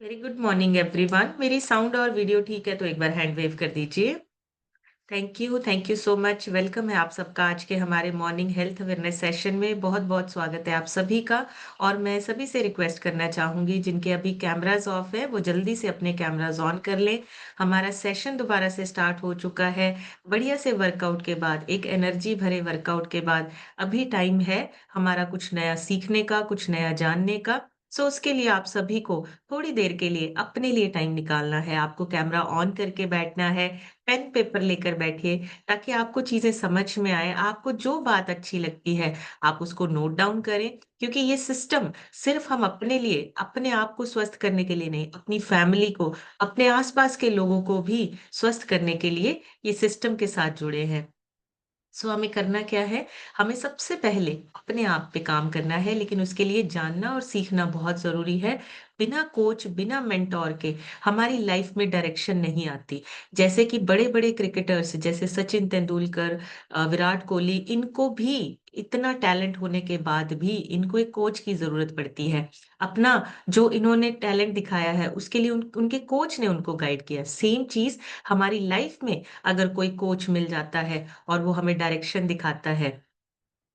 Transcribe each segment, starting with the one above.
Very good morning everyone. मेरी sound और video ठीक है तो एक बार हैंड वेव कर दीजिए। Thank you so much. Welcome है आप सबका आज के हमारे मॉर्निंग हेल्थ अवेयरनेस सेशन में। बहुत बहुत स्वागत है आप सभी का। और मैं सभी से रिक्वेस्ट करना चाहूंगी जिनके अभी कैमराज ऑफ है वो जल्दी से अपने कैमराज ऑन कर लें। हमारा सेशन दोबारा से स्टार्ट हो चुका है। बढ़िया से वर्कआउट के बाद, एक एनर्जी भरे वर्कआउट के बाद अभी टाइम है हमारा कुछ नया सीखने का, कुछ नया जानने का। सो उसके लिए आप सभी को थोड़ी देर के लिए अपने लिए टाइम निकालना है। आपको कैमरा ऑन करके बैठना है, पेन पेपर लेकर बैठिए ताकि आपको चीजें समझ में आए। आपको जो बात अच्छी लगती है आप उसको नोट डाउन करें, क्योंकि ये सिस्टम सिर्फ हम अपने लिए, अपने आप को स्वस्थ करने के लिए नहीं, अपनी फैमिली को, अपने आसपास के लोगों को भी स्वस्थ करने के लिए ये सिस्टम के साथ जुड़े हैं। सो हमें करना क्या है? हमें सबसे पहले अपने आप पे काम करना है, लेकिन उसके लिए जानना और सीखना बहुत जरूरी है। बिना कोच, बिना मेंटोर के हमारी लाइफ में डायरेक्शन नहीं आती। जैसे कि बड़े बड़े क्रिकेटर्स जैसे सचिन तेंदुलकर, विराट कोहली, इनको भी इतना टैलेंट होने के बाद भी इनको एक कोच की जरूरत पड़ती है। अपना जो इन्होंने टैलेंट दिखाया है उसके लिए उनके कोच ने उनको गाइड किया। सेम चीज हमारी लाइफ में अगर कोई कोच मिल जाता है और वो हमें डायरेक्शन दिखाता है,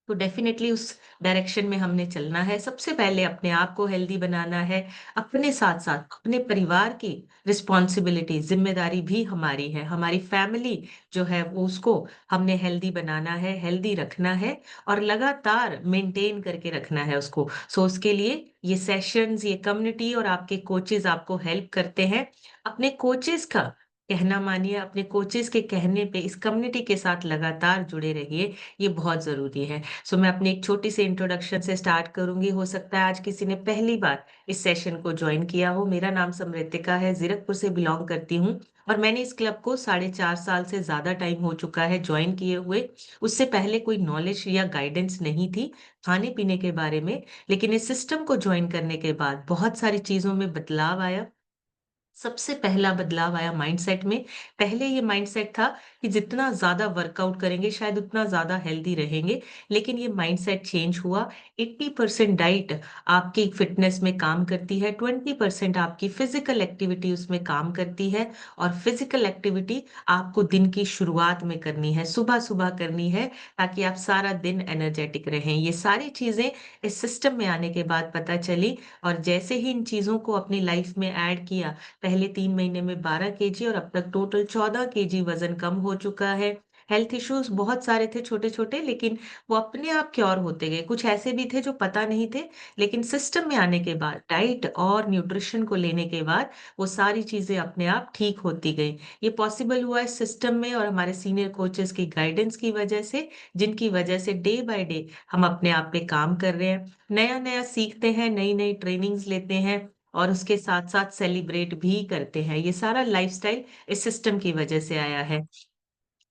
तो डेफिनेटली उस डायरेक्शन में हमने चलना है। सबसे पहले अपने आप को हेल्दी बनाना है। अपने साथ साथ अपने परिवार की रिस्पॉन्सिबिलिटी, जिम्मेदारी भी हमारी है। हमारी फैमिली जो है वो, उसको हमने हेल्दी बनाना है, हेल्दी रखना है और लगातार मेंटेन करके रखना है उसको। सो उसके लिए ये सेशंस, ये कम्युनिटी और आपके कोचेज आपको हेल्प करते हैं। अपने कोचेज का कहना मानिए, अपने कोचेस के कहने पे इस कम्युनिटी के साथ लगातार जुड़े रहिए। ये बहुत जरूरी है। सो मैं अपनी एक छोटी सी इंट्रोडक्शन से स्टार्ट करूंगी। हो सकता है आज किसी ने पहली बार इस सेशन को ज्वाइन किया हो। मेरा नाम समृतिका है, जीरकपुर से बिलोंग करती हूँ और मैंने इस क्लब को 4.5 साल से ज्यादा टाइम हो चुका है ज्वाइन किए हुए। उससे पहले कोई नॉलेज या गाइडेंस नहीं थी खाने पीने के बारे में, लेकिन इस सिस्टम को ज्वाइन करने के बाद बहुत सारी चीजों में बदलाव आया। सबसे पहला बदलाव आया माइंडसेट में। पहले ये माइंडसेट था कि जितना ज्यादा वर्कआउट करेंगे शायद उतना ज्यादा हेल्दी रहेंगे, लेकिन ये माइंडसेट चेंज हुआ। 80% डाइट आपकी फिटनेस में काम करती है, 20% आपकी फिजिकल एक्टिविटी उसमें काम करती है। और फिजिकल एक्टिविटी आपको दिन की शुरुआत में करनी है, सुबह सुबह करनी है, ताकि आप सारा दिन एनर्जेटिक रहें। ये सारी चीजें इस सिस्टम में आने के बाद पता चली। और जैसे ही इन चीजों को अपनी लाइफ में ऐड किया, पहले 3 महीने में 12 kg और अब तक टोटल 14 kg वजन कम हो चुका है। हेल्थ इश्यूज बहुत सारे थे छोटे छोटे, लेकिन वो अपने आप क्योर होते गए। कुछ ऐसे भी थे जो पता नहीं थे, लेकिन सिस्टम में आने के बाद, डाइट और न्यूट्रिशन को लेने के बाद वो सारी चीजें अपने आप ठीक होती गई। ये पॉसिबल हुआ इस सिस्टम में और हमारे सीनियर कोचेस की गाइडेंस की वजह से, जिनकी वजह से डे बाय डे हम अपने आप पे काम कर रहे हैं, नया नया सीखते हैं, नई नई ट्रेनिंग्स लेते हैं और उसके साथ साथ सेलिब्रेट भी करते हैं। ये सारा लाइफस्टाइल इस सिस्टम की वजह से आया है।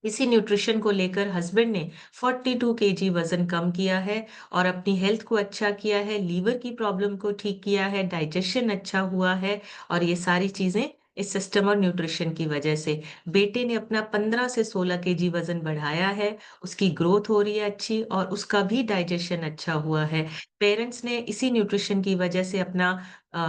इसी न्यूट्रिशन को लेकर हस्बैंड ने 42 kg वजन कम किया है और अपनी हेल्थ को अच्छा किया है, लीवर की प्रॉब्लम को ठीक किया है, डाइजेशन अच्छा हुआ है। और ये सारी चीजें इस सिस्टम और न्यूट्रिशन की वजह से। बेटे ने अपना 15 से 16 kg वजन बढ़ाया है, उसकी ग्रोथ हो रही है अच्छी और उसका भी डाइजेशन अच्छा हुआ है। पेरेंट्स ने इसी न्यूट्रिशन की वजह से अपना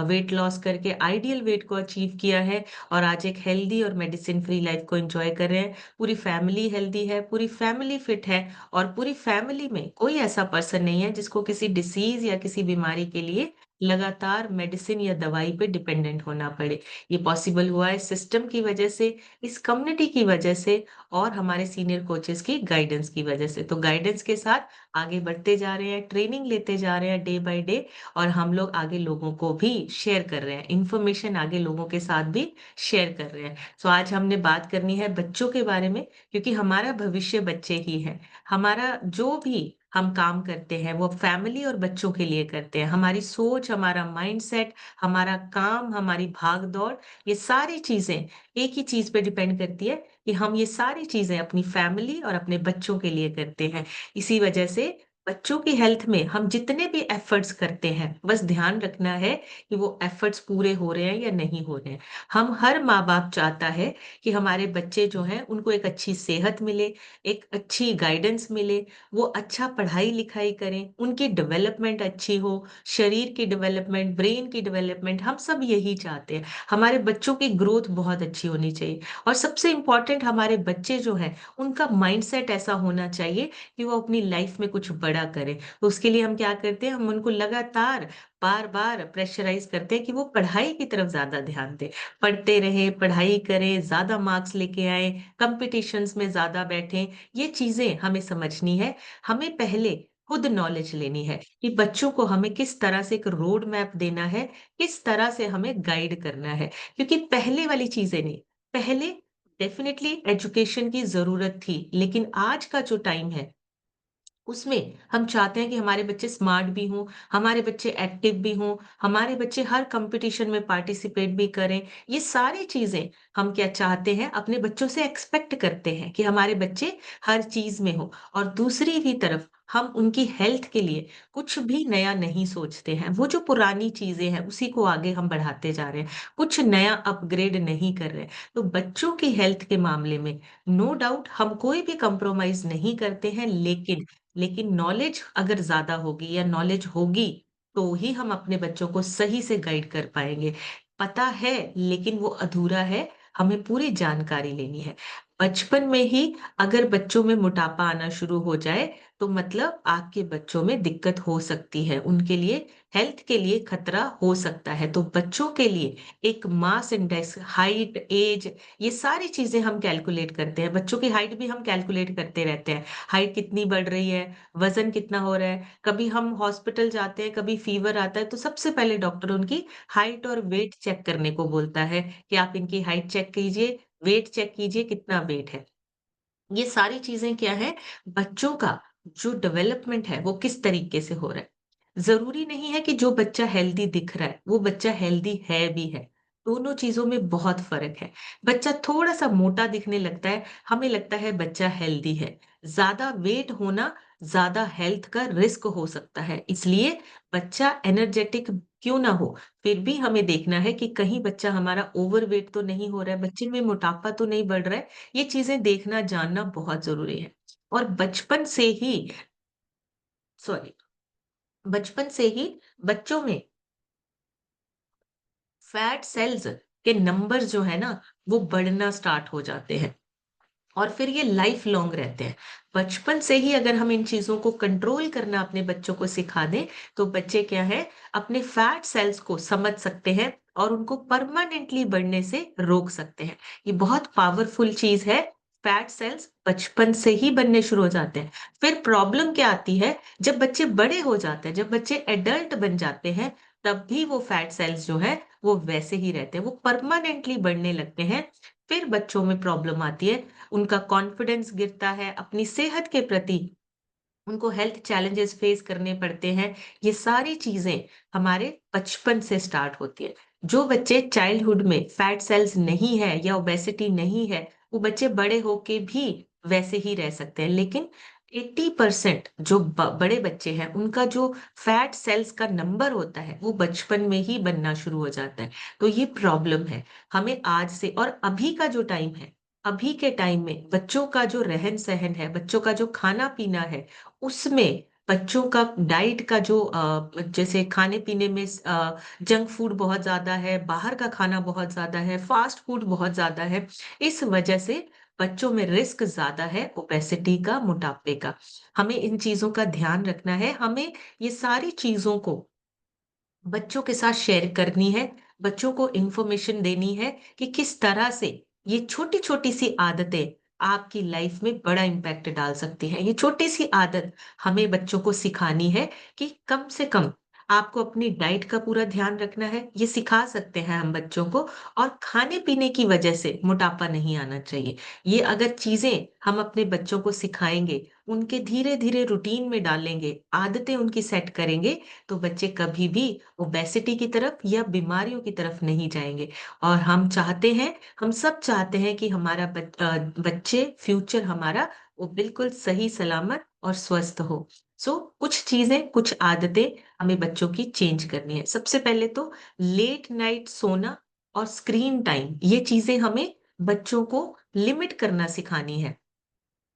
वेट लॉस करके आइडियल वेट को अचीव किया है और आज एक हेल्दी और मेडिसिन फ्री लाइफ को एंजॉय कर रहे हैं। पूरी फैमिली हेल्दी है, पूरी फैमिली फिट है और पूरी फैमिली में कोई ऐसा पर्सन नहीं है जिसको किसी डिसीज या किसी बीमारी के लिए लगातार मेडिसिन या दवाई पे डिपेंडेंट होना पड़े। ये पॉसिबल हुआ है सिस्टम की वजह से, इस कम्युनिटी की वजह से और हमारे सीनियर कोचेस की गाइडेंस की वजह से। तो गाइडेंस के साथ आगे बढ़ते जा रहे हैं, ट्रेनिंग लेते जा रहे हैं डे बाय डे, और हम लोग आगे लोगों को भी शेयर कर रहे हैं, इंफॉर्मेशन आगे लोगों के साथ भी शेयर कर रहे हैं। तो आज हमने बात करनी है बच्चों के बारे में, क्योंकि हमारा भविष्य बच्चे ही है। हमारा जो भी हम काम करते हैं वो फैमिली और बच्चों के लिए करते हैं। हमारी सोच, हमारा माइंडसेट, हमारा काम, हमारी भाग दौड़, ये सारी चीजें एक ही चीज पे डिपेंड करती है कि हम ये सारी चीजें अपनी फैमिली और अपने बच्चों के लिए करते हैं। इसी वजह से बच्चों की हेल्थ में हम जितने भी एफर्ट्स करते हैं, बस ध्यान रखना है कि वो एफर्ट्स पूरे हो रहे हैं या नहीं हो रहे हैं। हम हर माँ-बाप चाहता है कि हमारे बच्चे जो हैं, उनको एक अच्छी सेहत मिले, एक अच्छी गाइडेंस मिले, वो अच्छा पढ़ाई-लिखाई करें, उनकी डेवलपमेंट अच्छी हो, शरीर की डेवलपमेंट, ब्रेन की डेवलपमेंट, हम सब यही चाहते हैं। हमारे बच्चों की ग्रोथ बहुत अच्छी होनी चाहिए और सबसे इम्पोर्टेंट हमारे बच्चे जो हैं, उनका माइंडसेट ऐसा होना चाहिए कि वो अपनी लाइफ में कुछ बड़ा करें। तो उसके लिए हम क्या करते हैं, हम उनको लगातार बार-बार प्रेशराइज़ करते हैं कि वो पढ़ाई की तरफ ज़्यादा ध्यान दें। पढ़ते रहें, पढ़ाई करें, ज़्यादा मार्क्स लेके आएँ, कॉम्पिटिशन्स में ज़्यादा बैठें, ये चीज़ें हमें समझनी है। हमें पहले खुद नॉलेज लेनी है कि बच्चों को हमें किस तरह से एक रोड मैप देना है, किस तरह से हमें गाइड करना है। क्योंकि पहले वाली चीज़ें नहीं, पहले डेफ़िनिटली एजुकेशन की ज़रूरत थी, लेकिन आज का जो टाइम है उसमें हम चाहते हैं कि हमारे बच्चे स्मार्ट भी हों, हमारे बच्चे एक्टिव भी हों, हमारे बच्चे हर कॉम्पिटिशन में पार्टिसिपेट भी करें। ये सारी चीज़ें हम क्या चाहते हैं, अपने बच्चों से एक्सपेक्ट करते हैं कि हमारे बच्चे हर चीज़ में हों और दूसरी भी तरफ हम उनकी हेल्थ के लिए कुछ भी नया नहीं सोचते हैं। वो जो पुरानी चीज़ें हैं, उसी को आगे हम बढ़ाते जा रहे हैं, कुछ नया अपग्रेड नहीं कर रहे हैं। तो बच्चों की हेल्थ के मामले में नो डाउट हम कोई भी कॉम्प्रोमाइज़ नहीं करते हैं, लेकिन नॉलेज अगर ज़्यादा होगी या नॉलेज होगी, तो ही हम अपने बच्चों को सही से गाइड कर पाएँगे। पता है, लेकिन वो अधूरा है, हमें पूरी जानकारी लेनी है। बचपन में ही अगर बच्चों में मोटापा आना शुरू हो जाए, तो मतलब आपके बच्चों में दिक्कत हो सकती है। उनके लिए हेल्थ के लिए खतरा हो सकता है। तो बच्चों के लिए एक मास इंडेक्स, हाइट, ऐज ये सारी चीज़ें हम कैलकुलेट करते हैं। बच्चों की हाइट भी हम कैलकुलेट करते रहते हैं। हाइट कितनी बढ़ रही है, वज़न कितना हो रहा है। कभी हम हॉस्पिटल जाते हैं, कभी फ़ीवर आता है, तो सबसे पहले डॉक्टर उनकी हाइट और वेट चेक करने को बोलता है कि आप इनकी हाइट चेक कीजिए, वेट चेक कीजिए, कितना वेट है। ये सारी चीज़ें क्या है, बच्चों का जो डेवलपमेंट है, वो किस तरीके से हो रहा है। ज़रूरी नहीं है कि जो बच्चा हेल्दी दिख रहा है, वो बच्चा हेल्दी है भी है। दोनों चीज़ों में बहुत फ़र्क है। बच्चा थोड़ा-सा मोटा दिखने लगता है, हमें लगता है बच्चा हेल्दी है। ज़्यादा वेट होना, ज़्यादा हेल्थ का रिस्क हो सकता है। इसलिए बच्चा एनर्जेटिक क्यों ना हो, फिर भी हमें देखना है कि कहीं बच्चा हमारा ओवरवेट तो नहीं हो रहा है, बच्चे में मोटापा तो नहीं बढ़ रहा है। ये चीज़ें देखना, जानना बहुत ज़रूरी है। और सॉरी बचपन से ही बच्चों में फैट सेल्स के नंबर जो है ना, वो बढ़ना स्टार्ट हो जाते हैं। और फिर ये लाइफ लॉन्ग रहते हैं। बचपन से ही अगर हम इन चीज़ों को कंट्रोल करना अपने बच्चों को सिखा दें, तो बच्चे क्या है, अपने फैट सेल्स को समझ सकते हैं और उनको परमानेंटली बढ़ने से रोक सकते हैं। ये बहुत पावरफुल चीज़ है। फैट सेल्स बचपन से ही बनने शुरू हो जाते हैं। फिर प्रॉब्लम क्या आती है, जब बच्चे बड़े हो जाते हैं, जब बच्चे एडल्ट बन जाते हैं, तब भी वो फैट सेल्स जो है, वो वैसे ही रहते हैं। वो परमानेंटली बढ़ने लगते हैं। फिर बच्चों में प्रॉब्लम आती है, उनका कॉन्फिडेंस गिरता है, अपनी सेहत के प्रति उनको हेल्थ चैलेंजेस फेस करने पड़ते हैं। ये सारी चीज़ें हमारे बचपन से स्टार्ट होती है। जो बच्चे चाइल्डहुड में फैट सेल्स नहीं है या ओबेसिटी नहीं है, वो बच्चे बड़े होके भी वैसे ही रह सकते हैं। लेकिन 80% जो बड़े बच्चे हैं, उनका जो फैट सेल्स का नंबर होता है, वो बचपन में ही बनना शुरू हो जाता है। तो ये प्रॉब्लम है। हमें आज से और अभी का जो टाइम है, अभी के टाइम में बच्चों का जो रहन-सहन है, बच्चों का जो खाना-पीना है, उसमें बच्चों का डाइट का जो जैसे खाने-पीने में जंक फूड बहुत ज़्यादा है, बाहर का खाना बहुत ज़्यादा है, फास्ट फूड बहुत ज़्यादा है। इस वजह से बच्चों में रिस्क ज़्यादा है ओबेसिटी का, मोटापे का। हमें इन चीज़ों का ध्यान रखना है, हमें ये सारी चीज़ों को बच्चों के साथ शेयर करनी है, बच्चों को इन्फॉर्मेशन देनी है कि किस तरह से ये छोटी-छोटी सी आदतें आपकी लाइफ में बड़ा इम्पैक्ट डाल सकती हैं। ये छोटी-सी आदत हमें बच्चों को सिखानी है कि कम से कम आपको अपनी डाइट का पूरा ध्यान रखना है। ये सिखा सकते हैं हम बच्चों को और खाने-पीने की वजह से मोटापा नहीं आना चाहिए। ये अगर चीज़ें हम अपने बच्चों को सिखाएँगे, उनके धीरे-धीरे रूटीन में डालेंगे, आदतें उनकी सेट करेंगे, तो बच्चे कभी भी ओबेसिटी की तरफ या बीमारियों की तरफ नहीं जाएँगे। और हम सब चाहते हैं कि हमारा बच्चे फ्यूचर हमारा वो बिल्कुल सही सलामत और स्वस्थ हो। कुछ चीजें, कुछ आदतें हमें बच्चों की चेंज करनी है। सबसे पहले तो लेट नाइट सोना और स्क्रीन टाइम, ये चीजें हमें बच्चों को लिमिट करना सिखानी है।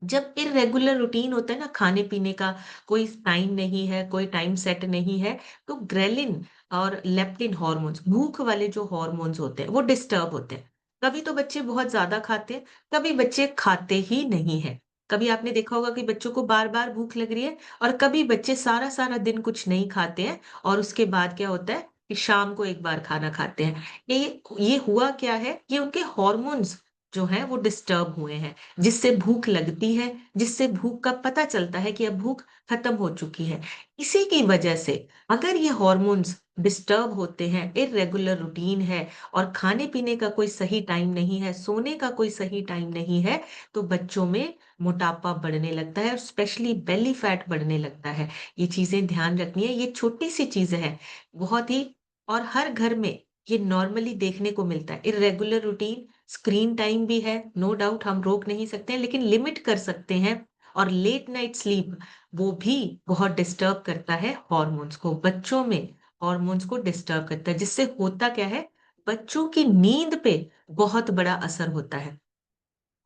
जब इर्रेगुलर रूटीन होता है ना खाने पीने का, कोई टाइम नहीं है, कोई टाइम सेट नहीं है, तो ग्रेलिन और लेप्टिन हार्मोन्स, भूख वाले जो हार्मोन्स होते हैं, वो डिस्टर्ब होते हैं। कभी तो बच्चे बहुत ज्यादा खाते हैं, कभी बच्चे खाते ही नहीं है। कभी आपने देखा होगा कि बच्चों को बार बार भूख लग रही है, और कभी बच्चे सारा सारा दिन कुछ नहीं खाते हैं, और उसके बाद क्या होता है कि शाम को एक बार खाना खाते हैं। ये हुआ क्या है, ये उनके हॉर्मोन्स जो है वो डिस्टर्ब हुए हैं, जिससे भूख लगती है, जिससे भूख का पता चलता है कि अब भूख खत्म हो चुकी है। इसी की वजह से अगर ये हॉर्मोन्स डिस्टर्ब होते हैं, इरेगुलर रूटीन है, और खाने पीने का कोई सही टाइम नहीं है, सोने का कोई सही टाइम नहीं है, तो बच्चों में मोटापा बढ़ने लगता है, और स्पेशली बेली फैट बढ़ने लगता है। ये चीजें ध्यान रखनी है, ये छोटी सी चीजें हैं बहुत ही, और हर घर में ये नॉर्मली देखने को मिलता है। इरेगुलर रूटीन, स्क्रीन टाइम भी है, नो डाउट हम रोक नहीं सकते हैं, लेकिन लिमिट कर सकते हैं। और लेट नाइट स्लीप, वो भी बहुत डिस्टर्ब करता है हॉर्मोन्स को, बच्चों में हॉर्मोन्स को डिस्टर्ब करता है, जिससे होता क्या है, बच्चों की नींद पे बहुत बड़ा असर होता है।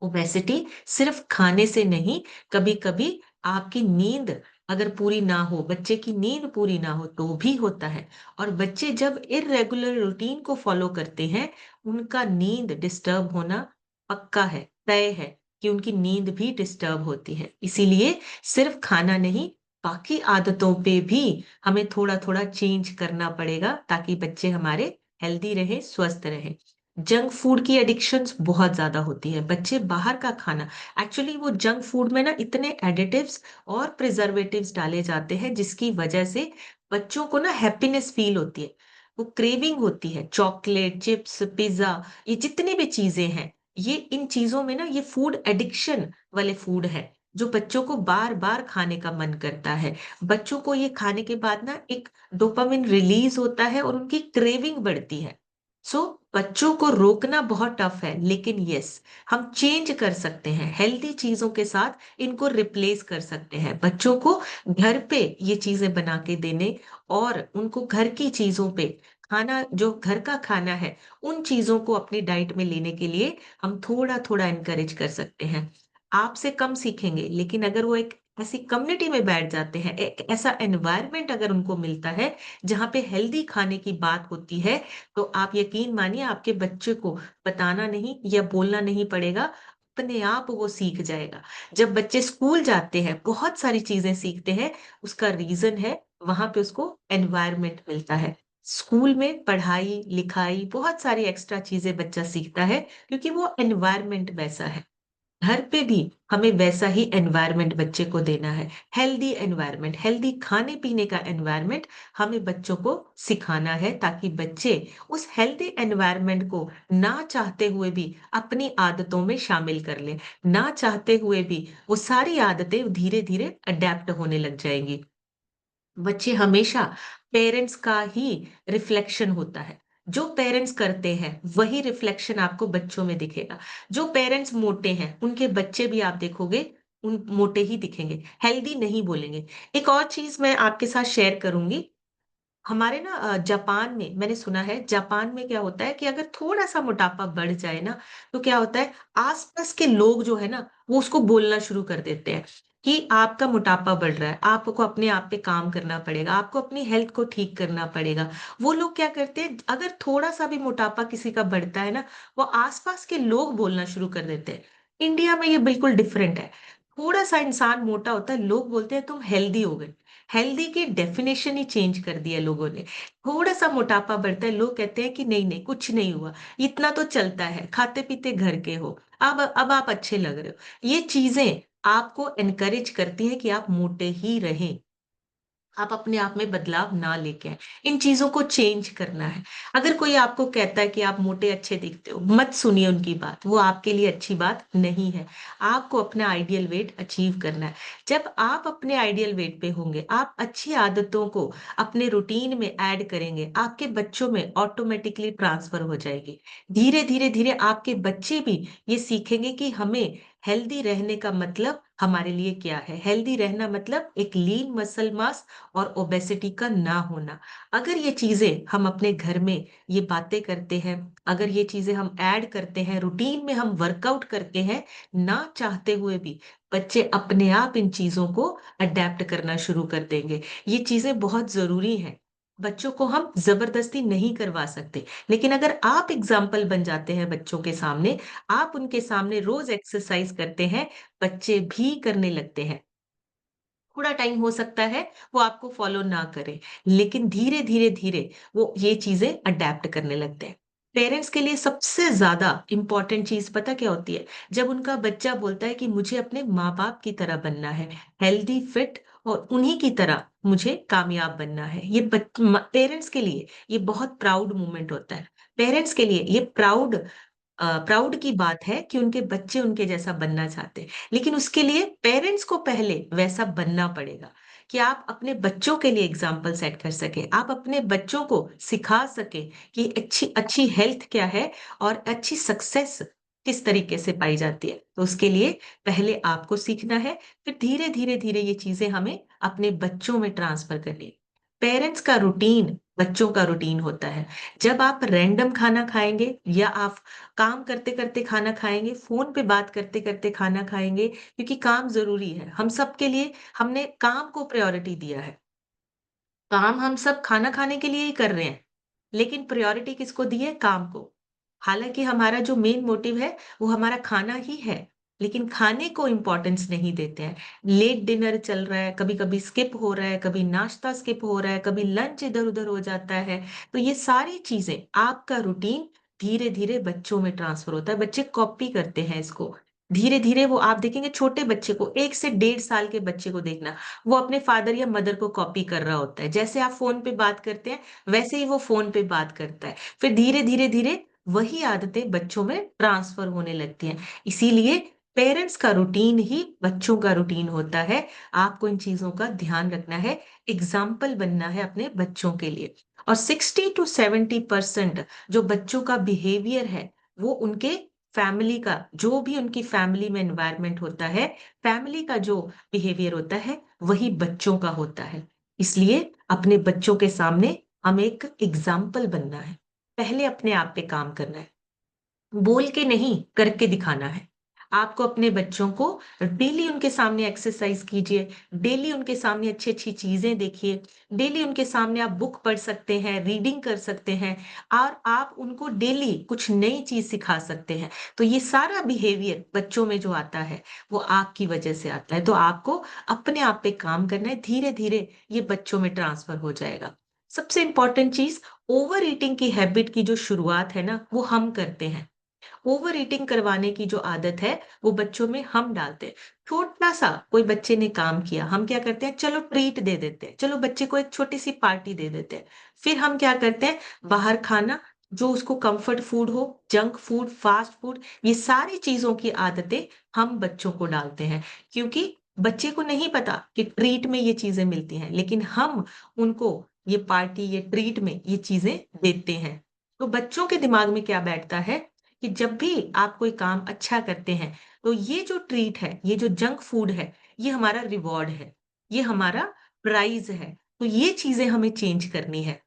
ओबेसिटी सिर्फ खाने से नहीं, कभी कभी आपकी नींद अगर पूरी ना हो, बच्चे की नींद पूरी ना हो, तो भी होता है। और बच्चे जब इरेगुलर रूटीन को फॉलो करते हैं, उनका नींद डिस्टर्ब होना पक्का है, तय है कि उनकी नींद भी डिस्टर्ब होती है। इसीलिए सिर्फ खाना नहीं, बाकी आदतों पे भी हमें थोड़ा थोड़ा चेंज करना पड़ेगा, ताकि बच्चे हमारे हेल्दी रहे, स्वस्थ रहे। जंक फूड की एडिक्शंस बहुत ज्यादा होती है, बच्चे बाहर का खाना, एक्चुअली वो जंक फूड में ना इतने एडिटिव्स और प्रिजर्वेटिव्स डाले जाते हैं, जिसकी वजह से बच्चों को ना हैप्पीनेस फील होती है, वो क्रेविंग होती है, चॉकलेट, चिप्स, पिज्जा, ये जितनी भी चीजें हैं, ये इन चीजों में ना, ये फूड एडिक्शन वाले फूड है, जो बच्चों को बार बार खाने का मन करता है। बच्चों को ये खाने के बाद ना एक डोपामिन रिलीज होता है, और उनकी क्रेविंग बढ़ती है। सो बच्चों को रोकना बहुत टफ है, लेकिन यस, हम चेंज कर सकते हैं, हेल्दी चीजों के साथ इनको रिप्लेस कर सकते हैं। बच्चों को घर पे ये चीजें बना के देने, और उनको घर की चीजों पे खाना, जो घर का खाना है, उन चीजों को अपनी डाइट में लेने के लिए हम थोड़ा थोड़ा इनकरेज कर सकते हैं। आपसे कम सीखेंगे, लेकिन अगर वो एक ऐसी कम्युनिटी में बैठ जाते हैं, एक ऐसा एनवायरनमेंट अगर उनको मिलता है जहाँ पे हेल्दी खाने की बात होती है, तो आप यकीन मानिए, आपके बच्चे को बताना नहीं या बोलना नहीं पड़ेगा, अपने आप वो सीख जाएगा। जब बच्चे स्कूल जाते हैं, बहुत सारी चीजें सीखते हैं, उसका रीजन है, वहां पे उसको एनवायरनमेंट मिलता है। स्कूल में पढ़ाई लिखाई बहुत सारी एक्स्ट्रा चीजें बच्चा सीखता है, क्योंकि वो एनवायरनमेंट वैसा है। घर पे भी हमें वैसा ही एनवायरनमेंट बच्चे को देना है, हेल्दी एनवायरनमेंट, हेल्दी खाने पीने का एनवायरनमेंट हमें बच्चों को सिखाना है, ताकि बच्चे उस हेल्दी एनवायरनमेंट को ना चाहते हुए भी अपनी आदतों में शामिल कर लें, ना चाहते हुए भी वो सारी आदतें धीरे धीरे अडेप्ट होने लग जाएंगी। बच्चे हमेशा पेरेंट्स का ही रिफ्लेक्शन होता है, जो पेरेंट्स करते हैं वही रिफ्लेक्शन आपको बच्चों में दिखेगा। जो पेरेंट्स मोटे हैं, उनके बच्चे भी आप देखोगे उन मोटे ही दिखेंगे, हेल्दी नहीं बोलेंगे। एक और चीज मैं आपके साथ शेयर करूंगी। हमारे ना जापान में मैंने सुना है, जापान में क्या होता है कि अगर थोड़ा सा मोटापा बढ़ जाए ना, तो क्या होता है, आसपास के लोग जो है ना, वो उसको बोलना शुरू कर देते हैं कि आपका मोटापा बढ़ रहा है, आपको अपने आप पे काम करना पड़ेगा, आपको अपनी हेल्थ को ठीक करना पड़ेगा। वो लोग क्या करते हैं, अगर थोड़ा सा भी मोटापा किसी का बढ़ता है ना, वो आसपास के लोग बोलना शुरू कर देते हैं। इंडिया में ये बिल्कुल डिफरेंट है। थोड़ा सा इंसान मोटा होता है, लोग बोलते हैं तुम हेल्दी हो गए। हेल्दी की डेफिनेशन ही चेंज कर दिया लोगों ने। थोड़ा सा मोटापा बढ़ता है, लोग कहते हैं कि नहीं नहीं, कुछ नहीं हुआ, इतना तो चलता है, खाते पीते घर के हो, अब आप अच्छे लग रहे हो। ये चीजें आपको एनकरेज करती हैं कि आप मोटे ही रहें, आप अपने आप में बदलाव ना लेके आए। इन चीजों को चेंज करना है। अगर कोई आपको कहता है कि आप मोटे अच्छे दिखते हो, मत सुनिए उनकी बात, वो आपके लिए अच्छी बात नहीं है। आपको अपना आइडियल वेट अचीव करना है। जब आप अपने आइडियल वेट पे होंगे, आप अच्छी आदतों को अपने रूटीन में ऐड करेंगे, आपके बच्चों में ऑटोमेटिकली ट्रांसफर हो जाएगी। धीरे धीरे धीरे आपके बच्चे भी ये सीखेंगे कि हमें हेल्दी रहने का मतलब हमारे लिए क्या है? हेल्दी रहना मतलब एक लीन मसल मास और ओबेसिटी का ना होना। अगर ये चीज़ें हम अपने घर में ये बातें करते हैं, अगर ये चीज़ें हम ऐड करते हैं, रूटीन में हम वर्कआउट करते हैं, ना चाहते हुए भी बच्चे अपने आप इन चीज़ों को अडैप्ट करना शुरू कर देंगे। ये चीज़ें बहुत ज़रूरी हैं। बच्चों को हम ज़बरदस्ती नहीं करवा सकते, लेकिन अगर आप एग्ज़ाम्पल बन जाते हैं बच्चों के सामने, आप उनके सामने रोज़ एक्सरसाइज़ करते हैं, बच्चे भी करने लगते हैं। थोड़ा टाइम हो सकता है वो आपको फ़ॉलो ना करें, लेकिन धीरे-धीरे वो ये चीज़ें अडैप्ट करने लगते हैं। पेरेंट्स के लिए सबसे ज़्यादा इम्पोर्टेंट चीज़ पता क्या होती है? जब उनका बच्चा बोलता है कि मुझे अपने माँ-बाप की तरह बनना है, हेल्दी, फिट और उन्हीं की तरह मुझे कामयाब बनना है। ये पेरेंट्स के लिए ये बहुत प्राउड मोमेंट होता है। पेरेंट्स के लिए ये प्राउड की बात है कि उनके बच्चे उनके जैसा बनना चाहते हैं। लेकिन उसके लिए पेरेंट्स को पहले वैसा बनना पड़ेगा कि आप अपने बच्चों के लिए एग्ज़ाम्पल सेट कर सकें। आप अपने बच्चों को सिखा सकें कि अच्छी अच्छी हेल्थ क्या है और अच्छी सक्सेस किस तरीके से पाई जाती है। तो उसके लिए पहले आपको सीखना है, फिर धीरे-धीरे ये चीज़ें हमें अपने बच्चों में ट्रांसफ़र करनी है। पेरेंट्स का रूटीन बच्चों का रूटीन होता है। जब आप रैंडम खाना खाएँगे या आप काम करते-करते खाना खाएँगे, फ़ोन पे बात करते-करते खाना खाएँगे, क्योंकि काम ज़रूरी है। हम सबके लिए हमने काम को प्रायोरिटी दिया है। काम हम सब खाना खाने के लिए ही कर रहे हैं, लेकिन प्रायोरिटी किसको दी है? काम को। हालाँकि हमारा जो मेन मोटिव है, वो हमारा खाना ही है, लेकिन खाने को इम्पोर्टेंस नहीं देते हैं। लेट डिनर चल रहा है, कभी-कभी स्किप हो रहा है, कभी नाश्ता स्किप हो रहा है, कभी लंच इधर-उधर हो जाता है। तो ये सारी चीज़ें आपका रूटीन धीरे-धीरे बच्चों में ट्रांसफ़र होता है, बच्चे कॉपी करते हैं इसको। धीरे-धीरे वो आप देखेंगे छोटे बच्चे को 1 से डेढ़ साल के बच्चे को देखना, वो अपने फादर या मदर को कॉपी कर रहा होता है। जैसे आप फ़ोन पे बात करते हैं, वैसे ही वो फ़ोन पे बात करता है। फिर धीरे-धीरे वही आदतें बच्चों में ट्रांसफ़र होने लगती हैं। इसीलिए पेरेंट्स का रूटीन ही बच्चों का रूटीन होता है। आपको इन चीज़ों का ध्यान रखना है, एग्ज़ाम्पल बनना है अपने बच्चों के लिए। और 60 टू 70% जो बच्चों का बिहेवियर है, वो उनके फैमिली का जो भी उनकी फैमिली में एनवायरनमेंट होता है, फैमिली का जो बिहेवियर होता है, वही बच्चों का होता है। इसलिए अपने बच्चों के सामने हमें एक एग्ज़ाम्पल बनना है। पहले अपने आप पे काम करना है। बोल के नहीं, करके दिखाना है। आपको अपने बच्चों को डेली उनके सामने एक्सरसाइज़ कीजिए, डेली उनके सामने अच्छी-अच्छी चीज़ें देखिए, डेली उनके सामने आप बुक पढ़ सकते हैं, रीडिंग कर सकते हैं और आप उनको डेली कुछ नई चीज़ सिखा सकते हैं। तो ये सारा बिहेवियर बच्चों में जो आता है, वो आपकी वजह से आता है। तो आपको अपने आप पे काम करना है, धीरे-धीरे ये बच्चों में ट्रांसफ़र हो जाएगा। सबसे इम्पोर्टेंट चीज़ ओवर ईटिंग की हैबिट की जो शुरुआत है ना, वो हम करते हैं। ओवर ईटिंग करवाने की जो आदत है, वो बच्चों में हम डालते हैं। छोटा-सा कोई बच्चे ने काम किया, हम क्या करते हैं, चलो ट्रीट दे देते हैं, चलो बच्चे को एक छोटी-सी पार्टी दे देते हैं। फिर हम क्या करते हैं, बाहर खाना, जो उसको कम्फर्ट फूड हो, जंक फूड, फास्ट फूड, ये सारी चीज़ों की आदतें हम बच्चों को डालते हैं। क्योंकि बच्चे को नहीं पता कि ट्रीट में ये चीज़ें मिलती हैं, लेकिन हम उनको ये पार्टी, ये ट्रीट में ये चीज़ें देते हैं। तो बच्चों के दिमाग में क्या बैठता है कि जब भी आप कोई काम अच्छा करते हैं, तो ये जो ट्रीट है, ये जो जंक फूड है, ये हमारा रिवॉर्ड है, ये हमारा प्राइज़ है। तो ये चीज़ें हमें चेंज करनी है।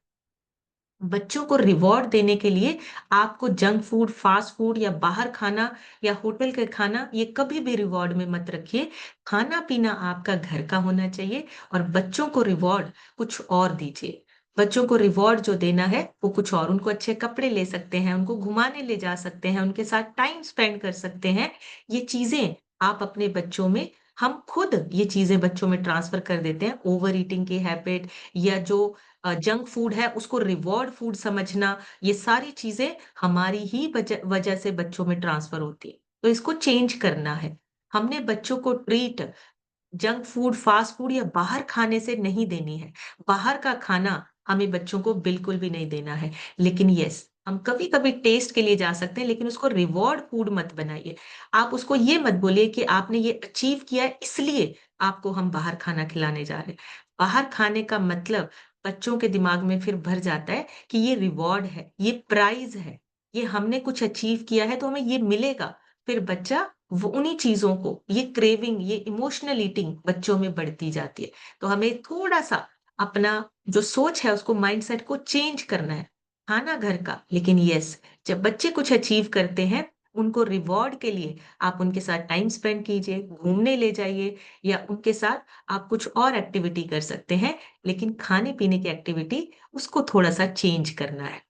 बच्चों को रिवॉर्ड देने के लिए आपको जंक फूड, फास्ट फूड या बाहर खाना या होटल का खाना, ये कभी भी रिवॉर्ड में मत रखिए। खाना-पीना आपका घर का होना चाहिए और बच्चों को रिवॉर्ड कुछ और दीजिए। बच्चों को रिवॉर्ड जो देना है, वो कुछ और, उनको अच्छे कपड़े ले सकते हैं, उनको घुमाने ले जा सकते हैं, उनके साथ टाइम स्पेंड कर सकते हैं। ये चीज़ें आप अपने बच्चों में हम खुद ये चीज़ें बच्चों में ट्रांसफ़र कर देते हैं। ओवर ईटिंग की हैबिट या जो जंक फूड है उसको रिवॉर्ड फूड समझना, ये सारी चीज़ें हमारी ही वजह से बच्चों में ट्रांसफ़र होती है। तो इसको चेंज करना है। हमने बच्चों को treat junk food, fast food या बाहर खाने से नहीं देनी है। बाहर का खाना हमें बच्चों को बिल्कुल भी नहीं देना है। लेकिन येस, हम कभी-कभी टेस्ट के लिए जा सकते हैं, लेकिन उसको रिवॉर्ड फूड मत बनाइए। आप उसको ये मत बोलिए कि आपने ये अचीव किया है इसलिए आपको हम बाहर खाना खिलाने जा रहे हैं। बाहर खाने का मतलब बच्चों के दिमाग में फिर भर जाता है कि ये रिवॉर्ड है, ये प्राइज़ है, ये हमने कुछ अचीव किया है तो हमें ये मिलेगा। फिर बच्चा वो उन्हीं चीज़ों को, ये क्रेविंग, ये इमोशनल ईटिंग बच्चों में बढ़ती जाती है। तो हमें थोड़ा-सा अपना जो सोच है उसको माइंडसेट को चेंज करना है। खाना घर का, लेकिन यस, जब बच्चे कुछ अचीव करते हैं, उनको रिवॉर्ड के लिए आप उनके साथ टाइम स्पेंड कीजिए, घूमने ले जाइए या उनके साथ आप कुछ और एक्टिविटी कर सकते हैं, लेकिन खाने-पीने की एक्टिविटी उसको थोड़ा-सा चेंज करना है।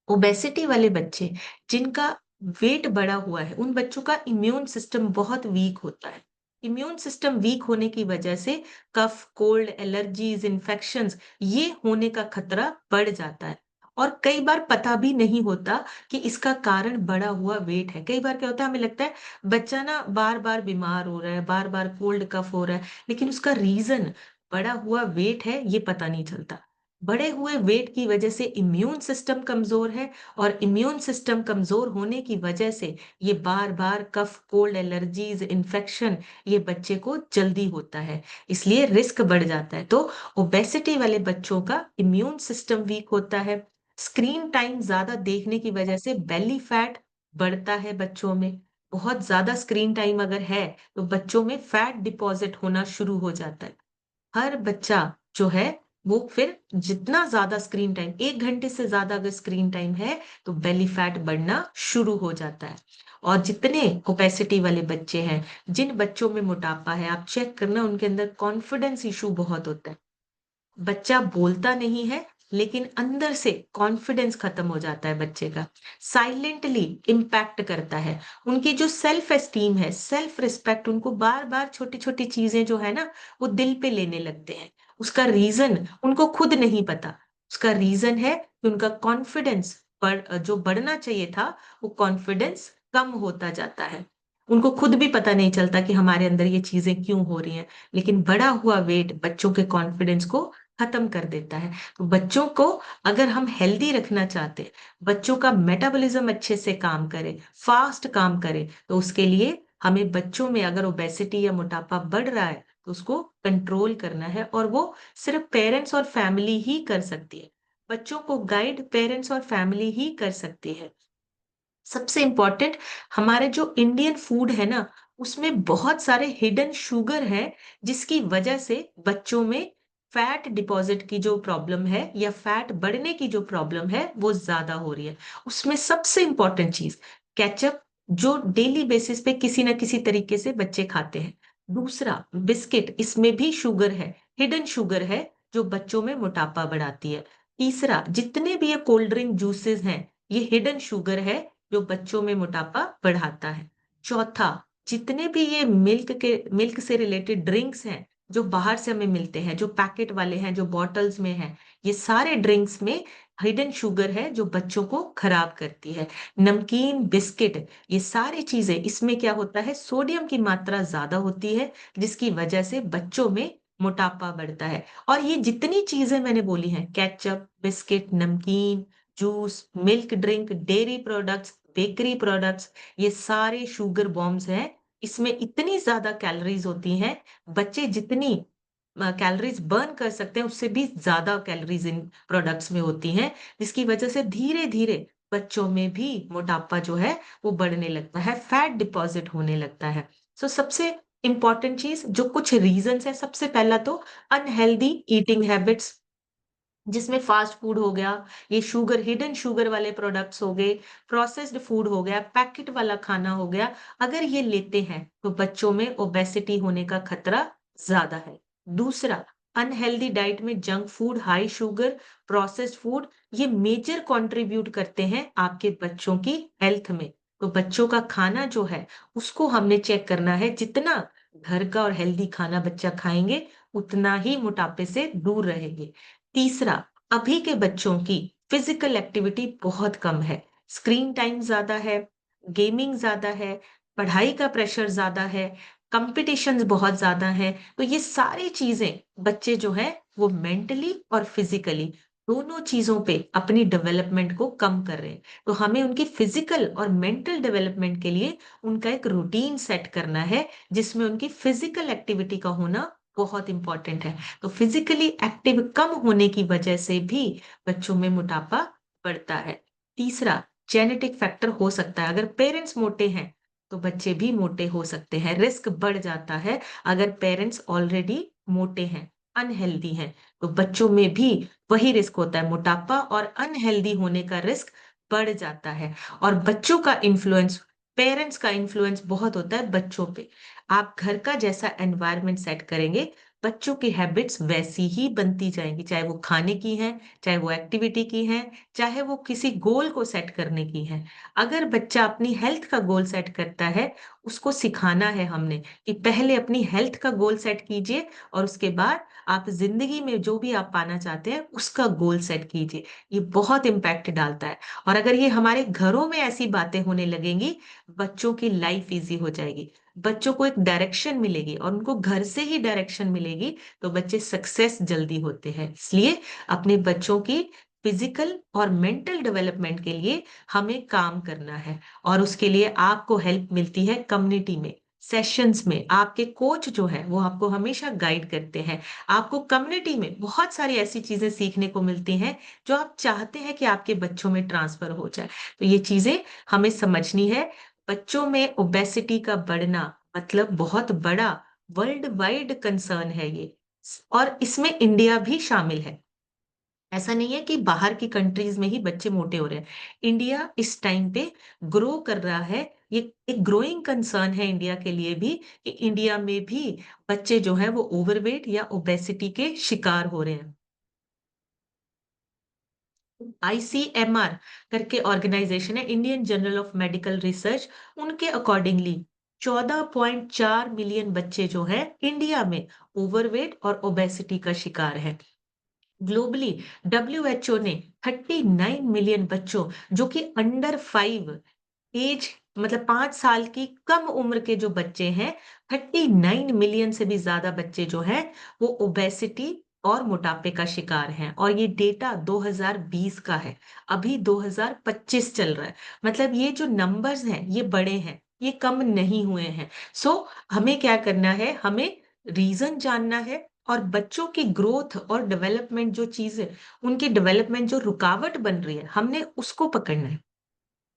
ओबेसिटी वाले बच्चे जिनका वेट बढ़ा हुआ है, उन बच्चों का इम्यून सिस्टम बहुत वीक होता है। इम्यून सिस्टम वीक होने की वजह से कफ, कोल्ड, एलर्जीज़, इन्फेक्शंस ये होने का खतरा बढ़ जाता है। और कई बार पता भी नहीं होता कि इसका कारण बढ़ा हुआ वेट है। कई बार क्या होता है, हमें लगता है बच्चा ना बार-बार बीमार हो रहा है, बार-बार कोल्ड कफ हो रहा है, लेकिन उसका रीज़न बढ़ा हुआ वेट है, ये पता नहीं चलता। बढ़े हुए वेट की वजह से इम्यून सिस्टम कमजोर है और इम्यून सिस्टम कमजोर होने की वजह से ये बार-बार कफ, कोल्ड, एलर्जीज, इन्फेक्शन ये बच्चे को जल्दी होता है। इसलिए रिस्क बढ़ जाता है। तो ओबेसिटी वाले बच्चों का इम्यून सिस्टम वीक होता है। स्क्रीन टाइम ज़्यादा देखने की वजह से बेली फैट बढ़ता है बच्चों में। बहुत ज़्यादा स्क्रीन टाइम अगर है, तो बच्चों में फैट डिपॉज़िट होना शुरू हो जाता है। हर बच्चा जो है वो फिर जितना ज़्यादा स्क्रीन टाइम 1 घंटे से ज़्यादा अगर स्क्रीन टाइम है, तो बेली फैट बढ़ना शुरू हो जाता है। और जितने ओबेसिटी वाले बच्चे हैं, जिन बच्चों में मोटापा है, आप चेक करना उनके अंदर कॉन्फिडेंस इश्यू बहुत होता है। बच्चा बोलता नहीं है, लेकिन अंदर से कॉन्फिडेंस खत्म हो जाता है बच्चे का। साइलेंटली इम्पैक्ट करता है। उनकी जो सेल्फ एस्टीम है, सेल्फ रिस्पेक्ट उनको बार-बार छोटी-छोटी चीज़ें जो है ना, वो दिल पे लेने लगते हैं। उसका रीज़न उनको खुद नहीं पता। उसका रीज़न है कि उनका कॉन्फिडेंस जो बढ़ना चाहिए था, वो कॉन्फिडेंस कम होता जाता है। उनको खुद भी पता नहीं चलता कि हमारे अंदर ये चीज़ें क्यों हो रही हैं। लेकिन बढ़ा हुआ वेट बच्चों के कॉन्फिडेंस को खत्म कर देता है। तो बच्चों को अगर हम हेल्दी रखना चाहते हैं, बच्चों का मेटाबॉलिज़्म अच्छे से काम करे, फास्ट काम करे, तो उसके लिए हमें बच्चों में अगर ओबेसिटी या मोटापा बढ़ रहा है, तो उसको कंट्रोल करना है और वो सिर्फ़ पेरेंट्स और फैमिली ही कर सकती है। बच्चों को गाइड पेरेंट्स और फैमिली ही कर सकती है। सबसे इम्पोर्टेंट हमारे जो इंडियन फूड है ना, उसमें बहुत सारे हिडन शुगर हैं, जिसकी वजह से बच्चों में फैट डिपॉज़िट की जो प्रॉब्लम है या फैट बढ़ने की जो प्रॉब्लम है, वो ज़्यादा हो रही है। उसमें सबसे इम्पोर्टेंट चीज़ केचअप जो डेली बेसिस पे किसी न किसी तरीके से बच्चे खाते हैं। दूसरा बिस्किट इसमें भी शुगर है, हिडन शुगर है, जो बच्चों में मोटापा बढ़ाती है। तीसरा जितने भी ये कोल्ड ड्रिंक, जूसेज़ हैं, ये हिडन शुगर है जो बच्चों में मोटापा बढ़ाता है। चौथा, जितने भी ये मिल्क से रिलेटेड ड्रिंक्स हैं, जो बाहर से हमें मिलते हैं, जो पैकेट वाले हैं, जो बॉटल्स में हैं, ये सारे ड्रिंक्स में हिडन शुगर है जो बच्चों को खराब करती है। नमकीन, बिस्किट ये सारी चीज़ें इसमें क्या होता है सोडियम की मात्रा ज़्यादा होती है, जिसकी वजह से बच्चों में मोटापा बढ़ता है। और ये जितनी चीज़ें मैंने बोली हैं केचअप, बिस्किट, नमकीन, juice, milk drink, dairy products, bakery products ये सारे शुगर बॉम्ब्स हैं। इसमें इतनी ज़्यादा कैलोरीज़ होती हैं, बच्चे जितनी कैलोरीज़ बर्न कर सकते हैं, उससे भी ज़्यादा कैलोरीज़ इन प्रोडक्ट्स में होती हैं, जिसकी वजह से धीरे-धीरे बच्चों में भी मोटापा जो है, वो बढ़ने लगता है, फैट डिपॉज़िट होने लगता है। सो सबसे इम्पोर्टेंट चीज़ जो कुछ रीज़न्स हैं, सबसे पहला तो अनहेल्दी ईटिंग हैबिट्स जिसमें फ़ास्ट फ़ूड हो गया, ये शुगर हिडन शुगर वाले प्रोडक्ट्स हो गए, प्रोसेस्ड फ़ूड हो गया, पैकेट वाला खाना हो गया, अगर ये लेते हैं, तो बच्चों में ओबेसिटी होने का खतरा ज़्यादा है। दूसरा, अनहेल्दी डाइट में junk food, high sugar, processed food ये मेजर कंट्रीब्यूट करते हैं आपके बच्चों की हेल्थ में। तो बच्चों का खाना जो है, उसको हमने चेक करना है, जितना घर का और हेल्दी खाना बच्चा खाएँगे, उतना ही मोटापे से दूर रहेंगे। तीसरा, अभी के बच्चों की फिजिकल एक्टिविटी बहुत कम है। स्क्रीन टाइम ज़्यादा है, गेमिंग ज़्यादा है, पढ़ाई का प्रेशर ज़्यादा है, कॉम्पिटिशन्स बहुत ज़्यादा हैं। तो ये सारी चीज़ें बच्चे जो हैं वो मेंटली और फिजिकली दोनों चीज़ों पे अपनी डेवलपमेंट को कम कर रहे हैं। तो हमें उनकी फिजिकल और मेंटल डेवलपमेंट के लिए उनका एक रूटीन सेट करना है, जिसमें उनकी फिजिकल एक्टिविटी का होना बहुत इम्पोर्टेंट है। तो फिजिकली एक्टिव कम होने की वजह से भी बच्चों में मोटापा बढ़ता है। तीसरा, जेनेटिक फैक्टर हो सकता है। अगर पेरेंट्स मोटे हैं, तो बच्चे भी मोटे हो सकते हैं। रिस्क बढ़ जाता है अगर पेरेंट्स ऑलरेडी मोटे हैं, अनहेल्दी हैं, तो बच्चों में भी वही रिस्क होता है, मोटापा और अनहेल्दी होने का रिस्क बढ़ जाता है। और बच्चों का इन्फ्लुएंस, पेरेंट्स का इन्फ्लुएंस बहुत होता है बच्चों पे। आप घर का जैसा एनवायरनमेंट सेट करेंगे, बच्चों की हैबिट्स वैसी ही बनती जाएंगी, चाहे वो खाने की हैं, चाहे वो एक्टिविटी की हैं, चाहे वो किसी गोल को सेट करने की हैं। अगर बच्चा अपनी हेल्थ का गोल सेट करता है, उसको सिखाना है हमने कि पहले अपनी हेल्थ का गोल सेट कीजिए और उसके बाद आप जिंदगी में जो भी आप पाना चाहते हैं उसका गोल सेट कीजिए। ये बहुत इम्पैक्ट डालता है। और अगर ये हमारे घरों में ऐसी बातें होने लगेंगी, बच्चों की लाइफ इजी हो जाएगी, बच्चों को एक डायरेक्शन मिलेगी और उनको घर से ही डायरेक्शन मिलेगी, तो बच्चे सक्सेस जल्दी होते हैं। इसलिए अपने बच्चों की फिजिकल और मेंटल डेवलपमेंट के लिए हमें काम करना है। और उसके लिए आपको हेल्प मिलती है कम्युनिटी में, सेशंस में। आपके कोच जो है वो आपको हमेशा गाइड करते हैं। आपको कम्युनिटी में बहुत सारी ऐसी चीजें सीखने को मिलती हैं जो आप चाहते हैं कि आपके बच्चों में ट्रांसफर हो जाए। तो ये चीजें हमें समझनी है। बच्चों में ओबेसिटी का बढ़ना मतलब बहुत बड़ा वर्ल्ड वाइड कंसर्न है ये, और इसमें इंडिया भी शामिल है। ऐसा नहीं है कि बाहर की कंट्रीज में ही बच्चे मोटे हो रहे हैं, इंडिया इस टाइम पे ग्रो कर रहा है। ये एक ग्रोइंग कंसर्न है इंडिया के लिए भी, कि इंडिया में भी बच्चे जो है वो ओवरवेट या ओबेसिटी के शिकार हो रहे हैं। आईसीएमआर करके ऑर्गेनाइजेशन है, Indian journal of medical research, उनके अकॉर्डिंगली 14.4 मिलियन बच्चे जो है इंडिया में ओवरवेट और ओबेसिटी का शिकार है। ग्लोबली डब्ल्यूएचओ ने 39 मिलियन बच्चों जो कि अंडर 5 एज, मतलब 5 साल की कम उम्र के जो बच्चे हैं, 39 मिलियन से भी ज्यादा बच्चे जो हैं वो ओबेसिटी और मोटापे का शिकार हैं। और ये डेटा 2020 का है, अभी 2025 चल रहा है। मतलब ये जो नंबर्स हैं ये बड़े हैं, ये कम नहीं हुए हैं। सो हमें क्या करना है, हमें रीजन जानना है और बच्चों की ग्रोथ और डेवलपमेंट जो चीज है, उनकी डेवलपमेंट जो रुकावट बन रही है, हमने उसको पकड़ना है।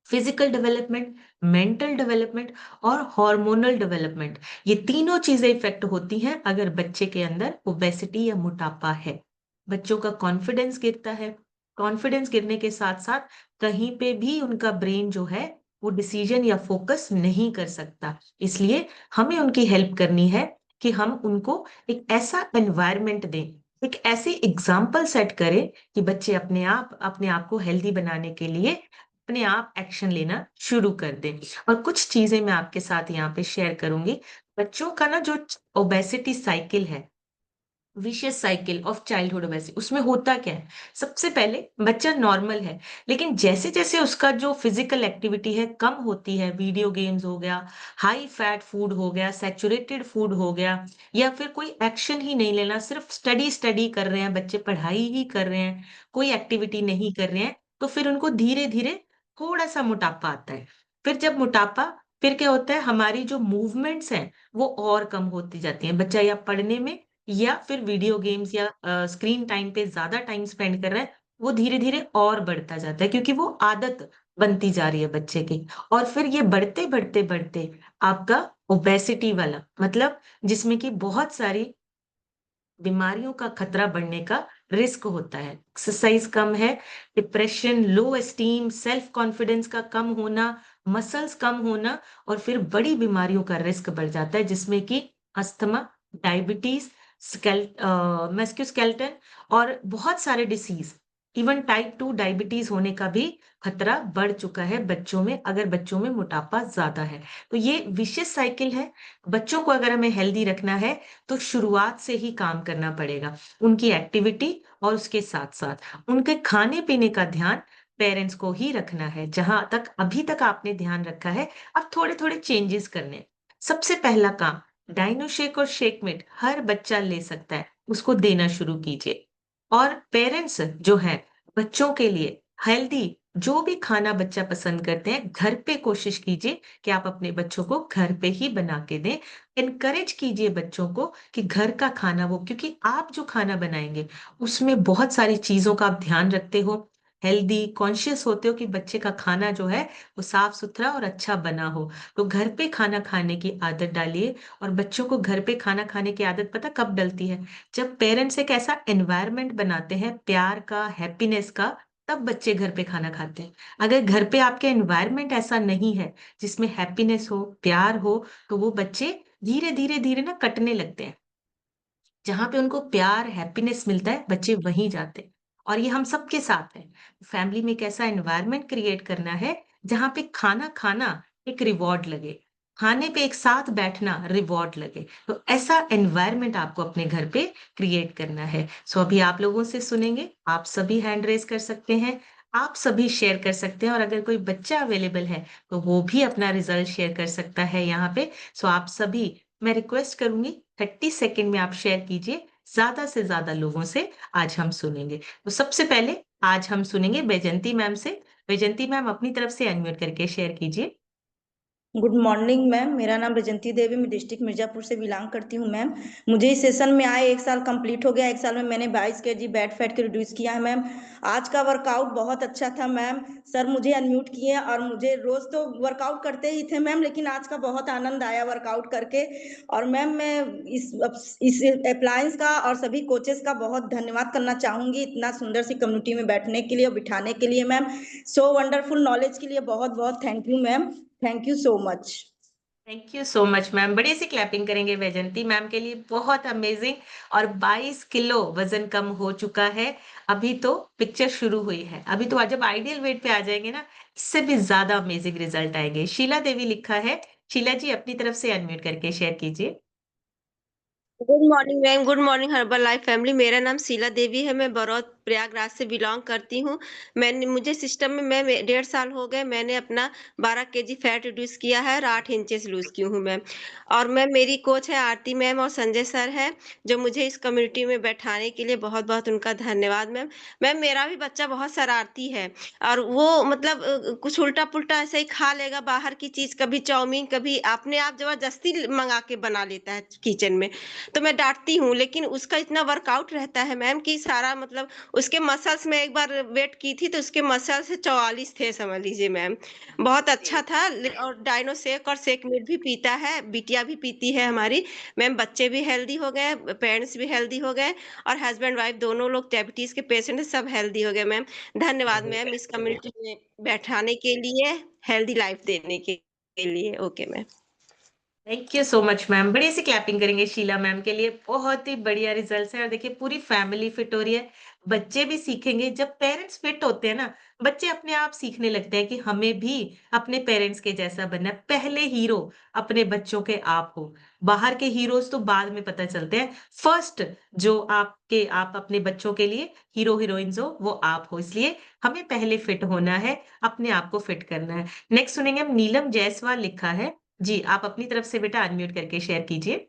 फिजिकल डेवलपमेंट, मेंटल डेवलपमेंट और हार्मोनल डेवलपमेंट, ये तीनों चीजें इफेक्ट होती हैं अगर बच्चे के अंदर ओबेसिटी या मोटापा है। बच्चों का कॉन्फिडेंस गिरता है, कॉन्फिडेंस गिरने के साथ साथ कहीं पे भी उनका ब्रेन जो है वो डिसीजन या फोकस नहीं कर सकता। इसलिए हमें उनकी हेल्प करनी है कि हम उनको एक ऐसा एनवायरनमेंट दें, एक ऐसी एग्जाम्पल सेट करें कि बच्चे अपने आप को हेल्दी बनाने के लिए अपने आप एक्शन लेना शुरू कर दें। और कुछ चीजें मैं आपके साथ यहाँ पे शेयर करूंगी। बच्चों का ना जो ओबेसिटी साइकिल है, vicious cycle of childhood obesity, उसमें होता क्या है, सबसे पहले बच्चा नॉर्मल है, लेकिन जैसे जैसे उसका जो फिजिकल एक्टिविटी है कम होती है, वीडियो गेम्स हो गया, हाई फैट फूड हो गया, सैचुरेटेड फूड हो गया, या फिर कोई एक्शन ही नहीं लेना, सिर्फ स्टडी स्टडी कर रहे हैं बच्चे, पढ़ाई ही कर रहे हैं, कोई एक्टिविटी नहीं कर रहे हैं, तो फिर उनको धीरे धीरे थोड़ा सा मोटापा आता है। फिर जब मोटापा, फिर क्या होता है, हमारी जो मूवमेंट्स हैं वो और कम होती जाती हैं। बच्चा या पढ़ने में या फिर वीडियो गेम्स या स्क्रीन टाइम पे ज्यादा टाइम स्पेंड कर रहा है, वो धीरे धीरे और बढ़ता जाता है क्योंकि वो आदत बनती जा रही है बच्चे की। और फिर ये बढ़ते बढ़ते बढ़ते आपका ओबेसिटी वाला, मतलब जिसमें कि बहुत सारी बीमारियों का खतरा बढ़ने का रिस्क होता है, एक्सरसाइज कम है, डिप्रेशन, लो एस्टीम, सेल्फ कॉन्फिडेंस का कम होना, मसल्स कम होना, और फिर बड़ी बीमारियों का रिस्क बढ़ जाता है जिसमें कि अस्थमा, डायबिटीज, मस्क्यूस्केलेटन और बहुत सारे डिसीज, इवन टाइप 2 डायबिटीज होने का भी खतरा बढ़ चुका है बच्चों में, अगर बच्चों में मोटापा ज्यादा है। तो ये विशियस साइकिल है। बच्चों को अगर हमें हेल्दी रखना है तो शुरुआत से ही काम करना पड़ेगा, उनकी एक्टिविटी और उसके साथ साथ उनके खाने पीने का ध्यान पेरेंट्स को ही रखना है। जहां तक अभी तक आपने ध्यान रखा है, अब थोड़े थोड़े चेंजेस करने हैं। सबसे पहला काम, डाइनो शेक और शेक मिट हर बच्चा ले सकता है, उसको देना शुरू कीजिए। और पेरेंट्स जो है, बच्चों के लिए हेल्दी जो भी खाना बच्चा पसंद करते हैं, घर पे कोशिश कीजिए कि आप अपने बच्चों को घर पे ही बना के दें। इनकरेज कीजिए बच्चों को कि घर का खाना वो, क्योंकि आप जो खाना बनाएंगे उसमें बहुत सारी चीजों का आप ध्यान रखते हो, हेल्दी कॉन्शियस होते हो कि बच्चे का खाना जो है वो साफ सुथरा और अच्छा बना हो, तो घर पे खाना खाने की आदत डालिए। और बच्चों को घर पे खाना खाने की आदत पता कब डलती है? जब पेरेंट्स एक ऐसा एनवायरनमेंट बनाते हैं प्यार का, हैप्पीनेस का, तब बच्चे घर पे खाना खाते हैं। अगर घर पे आपके एनवायरनमेंट ऐसा नहीं है जिसमें हैप्पीनेस हो, प्यार हो, तो वो बच्चे धीरे धीरे धीरे ना कटने लगते हैं। जहां पे उनको प्यार हैप्पीनेस मिलता है बच्चे वहीं जाते हैं। और ये हम सबके साथ है। फैमिली में एक ऐसा एनवायरनमेंट क्रिएट करना है जहां पे खाना खाना एक रिवॉर्ड लगे, खाने पे एक साथ बैठना रिवॉर्ड लगे। तो ऐसा एनवायरनमेंट आपको अपने घर पे क्रिएट करना है। सो अभी आप लोगों से सुनेंगे, आप सभी हैंड रेज कर सकते हैं, आप सभी शेयर कर सकते हैं, और अगर कोई बच्चा अवेलेबल है तो वो भी अपना रिजल्ट शेयर कर सकता है यहाँ पे। सो आप सभी, मैं रिक्वेस्ट करूंगी 30 सेकेंड में आप शेयर कीजिए, ज्यादा से ज्यादा लोगों से आज हम सुनेंगे। तो सबसे पहले आज हम सुनेंगे बैजंती मैम से। बैजंती मैम अपनी तरफ से अनम्यूट करके शेयर कीजिए। गुड मॉर्निंग मैम, मेरा नाम बजंती देवी, मैं डिस्ट्रिक्ट मिर्जापुर से बिलोंग करती हूँ मैम। मुझे इस सेशन में आए 1 साल कंप्लीट हो गया। 1 साल में मैंने 22 kg बैड फैट के रिड्यूस किया है मैम। आज का वर्कआउट बहुत अच्छा था मैम। सर मुझे अनम्यूट किए और मुझे रोज तो वर्कआउट करते ही थे मैम, लेकिन आज का बहुत आनंद आया वर्कआउट करके। और मैम मैं इस अप्लायंस का और सभी कोचेस का बहुत धन्यवाद करना चाहूंगी, इतना सुंदर सी कम्युनिटी में बैठने के लिए और बिठाने के लिए मैम। सो वंडरफुल नॉलेज के लिए बहुत बहुत thank you ma'am. Thank you so much. Thank you so much ma'am, बड़ी सी क्लैपिंग करेंगे वैजंती मैम के लिए, बहुत अमेजिंग। और 22 किलो वजन कम हो चुका है। अभी तो पिक्चर शुरू हुई है, अभी तो जब आइडियल वेट पे आ जाएंगे ना, इससे भी ज्यादा अमेजिंग रिजल्ट आएंगे। शीला देवी लिखा है, शीला जी अपनी तरफ से अनम्यूट करके शेयर कीजिए। Good morning ma'am, good morning herbal life family. मेरा नाम शीला देवी है, मैं बरौत प्रयागराज से बिलोंग करती हूँ। मैंने मुझे सिस्टम में मैं 1.5 साल हो गए, मैंने अपना 12 kg फैट रिड्यूस किया है और 8 इंचेस लूज की हूँ मैम। और मैम मेरी कोच है आरती मैम और संजय सर है, जो मुझे इस कम्युनिटी में बैठाने के लिए बहुत बहुत उनका धन्यवाद मैम। मैम मेरा भी बच्चा बहुत शरारती है और वो मतलब कुछ उल्टा पुल्टा ऐसे ही खा लेगा बाहर की चीज, कभी चाउमीन, कभी अपने आप जबरदस्ती मंगा के बना लेता है किचन में। तो मैं डाँटती हूँ, लेकिन उसका इतना वर्कआउट रहता है मैम कि सारा मतलब उसके मसल्स में एक बार वेट की थी तो उसके मसल्स 44 थे समझ लीजिए मैम। बहुत अच्छा था और डाइनो शेक और शेक मिल्क भी पीता है, बिटिया भी पीती है हमारी। मैम बच्चे भी हेल्दी हो गए, पेरेंट्स भी हेल्दी हो गए और हस्बैंड वाइफ दोनों लोग डायबिटीज के पेशेंट हैं, सब हेल्दी हो गए मैम। धन्यवाद मैम इस कम्युनिटी में बैठाने के लिए, हेल्दी लाइफ देने के लिए। Okay ma'am. Thank you so much ma'am, बड़ी सी क्लैपिंग करेंगे शीला मैम के लिए, बहुत ही बढ़िया रिजल्ट्स है। और देखिए पूरी फैमिली फिट हो रही है, बच्चे भी सीखेंगे। जब पेरेंट्स फिट होते हैं ना, बच्चे अपने आप सीखने लगते हैं कि हमें भी अपने पेरेंट्स के जैसा बनना है। पहले हीरो अपने बच्चों के आप हो, बाहर के हीरोज तो बाद में पता चलते हैं। फर्स्ट जो आप अपने बच्चों के लिए हीरो हीरोइंस हो, वो आप हो। इसलिए हमें पहले फिट होना है, अपने आप को फिट करना है। नेक्स्ट सुनेंगे हम, नीलम जायसवाल लिखा है। जी, आप अपनी तरफ से बेटा अनम्यूट करके शेयर कीजिए।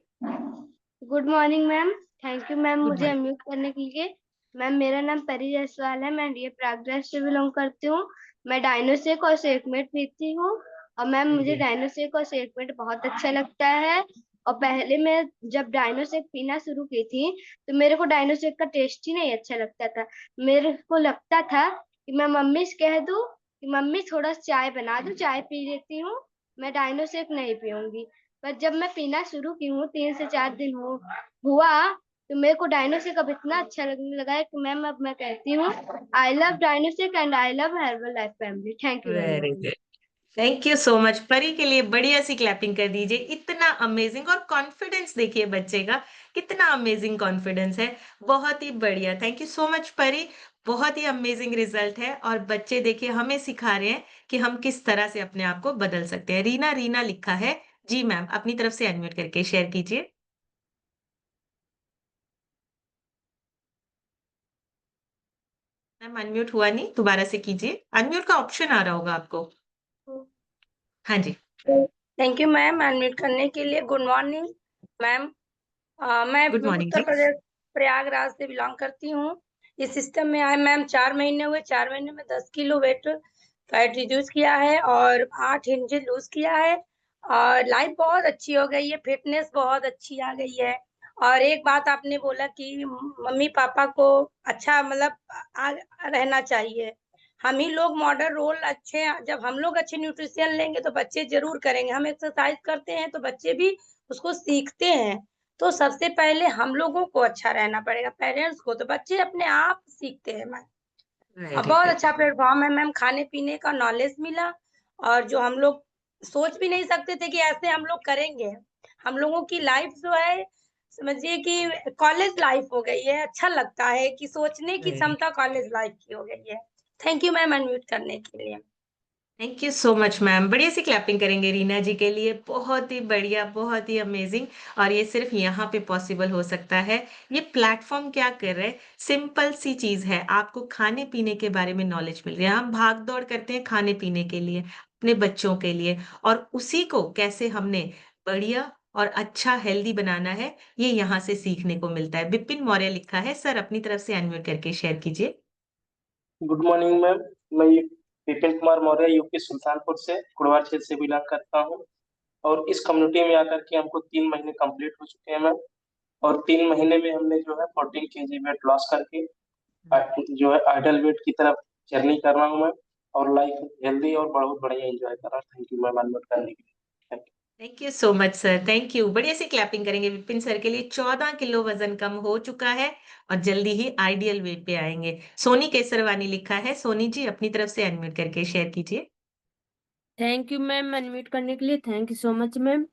Good morning ma'am. Thank you ma'am good मुझे मॉर्निंग। अनम्यूट करने के लिए। मैम मेरा नाम परी जायसवाल है, मैं ये प्रयागराज से बिलोंग करती हूँ। मैं डायनोसेक और सेकमेट पीती हूँ। और मैम मुझे डायनोसेक और सेकमेट बहुत अच्छा लगता है। और पहले मैं जब डायनोसेक पीना शुरू की थी तो मेरे को डायनोसेक का टेस्ट ही नहीं अच्छा लगता था। मेरे को लगता था कि मैं मम्मी से कह दूं कि मम्मी थोड़ा चाय बना दो, चाय पी लेती हूँ, मैं डायनोसेक नहीं पीऊंगी। पर जब मैं पीना शुरू की हूँ 3 से 4 दिन हुआ तो मेरे को डायनोसेक अब इतना अच्छा लगने लगा है कि मैम अब मैं कहती हूँ I love dynosec and I love Herbalife family. Thank you very very much. Good. Thank you so much Pari के लिए, बढ़िया सी क्लैपिंग कर दीजिए। इतना अमेजिंग, और कॉन्फिडेंस देखिए बच्चे का, कितना अमेजिंग कॉन्फिडेंस है। बहुत ही बढ़िया, थैंक यू सो मच परी। बहुत ही अमेजिंग रिजल्ट है, और बच्चे देखिए हमें सिखा रहे हैं कि हम किस तरह से अपने आप को बदल सकते हैं। रीना रीना लिखा है। जी मैम अपनी तरफ से अनम्यूट करके शेयर कीजिए। मैम अनम्यूट हुआ नहीं, दोबारा से कीजिए, अनम्यूट का ऑप्शन आ रहा होगा आपको। हाँ जी। थैंक यू मैम अनम्यूट करने के लिए। Good morning ma'am. मैं गुड मॉर्निंग उत्तर जी। प्रदेश प्रयागराज से बिलोंग करती हूँ। इस सिस्टम में आए मैम 4 महीने हुए। 4 महीने में 10 किलो वेट फैट रिड्यूस किया है और 8 इंच लूज किया है और लाइफ बहुत अच्छी हो गई है, फिटनेस बहुत अच्छी आ गई है। और एक बात आपने बोला कि मम्मी पापा को अच्छा मतलब रहना चाहिए, हम ही लोग मॉडल रोल अच्छे, जब हम लोग अच्छे न्यूट्रिशन लेंगे तो बच्चे जरूर करेंगे। हम एक्सरसाइज करते हैं तो बच्चे भी उसको सीखते हैं। तो सबसे पहले हम लोगों को अच्छा रहना पड़ेगा, पेरेंट्स को, तो बच्चे अपने आप सीखते हैं मैम। अब वेरी बहुत गुड। अच्छा प्लेटफॉर्म है मैम, खाने पीने का नॉलेज मिला, और जो हम लोग सोच भी नहीं सकते थे कि ऐसे हम लोग करेंगे। हम लोगों की लाइफ जो है, समझिए कि कॉलेज लाइफ हो गई है। अच्छा लगता है कि सोचने की वेरी क्षमता कॉलेज लाइफ की हो गई है। थैंक यू मैम अनम्यूट करने के लिए। Thank you so much ma'am. बढ़िया सी क्लैपिंग करेंगे रीना जी के लिए। बहुत ही बढ़िया, बहुत ही अमेजिंग। और ये सिर्फ यहाँ पे पॉसिबल हो सकता है। ये प्लेटफॉर्म क्या कर रहे हैं? सिंपल सी चीज है, आपको खाने पीने के बारे में नॉलेज मिल रही है। हम भाग दौड़ करते हैं खाने पीने के लिए, अपने बच्चों के लिए, और उसी को कैसे हमने बढ़िया और अच्छा हेल्दी बनाना है, ये यहाँ से सीखने को मिलता है। विपिन मौर्य लिखा है। सर अपनी तरफ से अनम्यूट करके शेयर कीजिए। Good morning ma'am. मैं विपिन कुमार मौर्य यूपी सुल्तानपुर से कुड़वा क्षेत्र से बिलोंग करता हूँ। और इस कम्युनिटी में आकर के हमको 3 महीने कंप्लीट हो चुके हैं मैम। और 3 महीने में हमने जो है 14 kg वेट लॉस करके जो है आइडल वेट की तरफ जर्नी कर रहा हूँ मैं। और लाइफ हेल्दी और बहुत बढ़िया एंजॉय कर रहा हूँ। थैंक यू मैम अनम्यूट करने के लिए। Thank you. Thank you so much sir. Thank you. बढ़िया सी क्लैपिंग करेंगे विपिन सर के लिए। 14 किलो वजन कम हो चुका है और जल्दी ही आइडियल वेट पे आएंगे। सोनी केसरवानी लिखा है। सोनी जी अपनी तरफ से अनम्यूट करके शेयर कीजिए। थैंक यू मैम अनम्यूट करने के लिए। Thank you so much ma'am.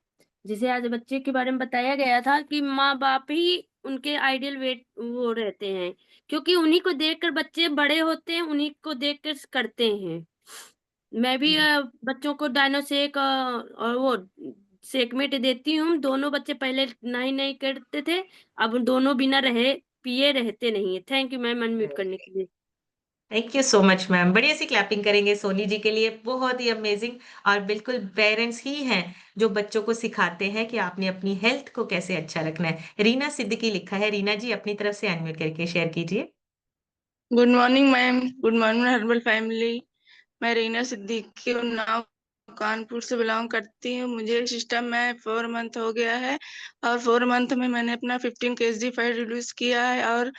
जिसे आज बच्चे के बारे में बताया गया था कि माँ बाप ही उनके आइडियल वेट वो रहते हैं, क्योंकि उन्हीं को देखकर बच्चे बड़े होते हैं, उन्हीं को देखकर करते हैं। मैं भी जी। बच्चों को डायनो शेक और वो सेकमेट देती हूँ। दोनों बच्चे पहले नहीं करते थे, अब दोनों बिना रहे पिए रहते नहीं है। थैंक यू मैम अनम्यूट करने के लिए। Thank you so much ma'am. बढ़िया सी क्लैपिंग करेंगे सोनी जी के लिए। बहुत ही अमेजिंग। और बिल्कुल पेरेंट्स ही हैं जो बच्चों को सिखाते हैं कि आपने अपनी हेल्थ को कैसे अच्छा रखना है। रीना सिद्दीकी लिखा है। रीना जी अपनी तरफ से अनम्यूट करके शेयर कीजिए। Good morning ma'am. Good morning herbal family. मैं रीना सिद्दीकी उन्नाव कानपुर से बिलोंग करती हूँ। मुझे सिस्टम में 4 मंथ हो गया है, और 4 मंथ में मैंने अपना 15 kg फैट रिड्यूस किया है और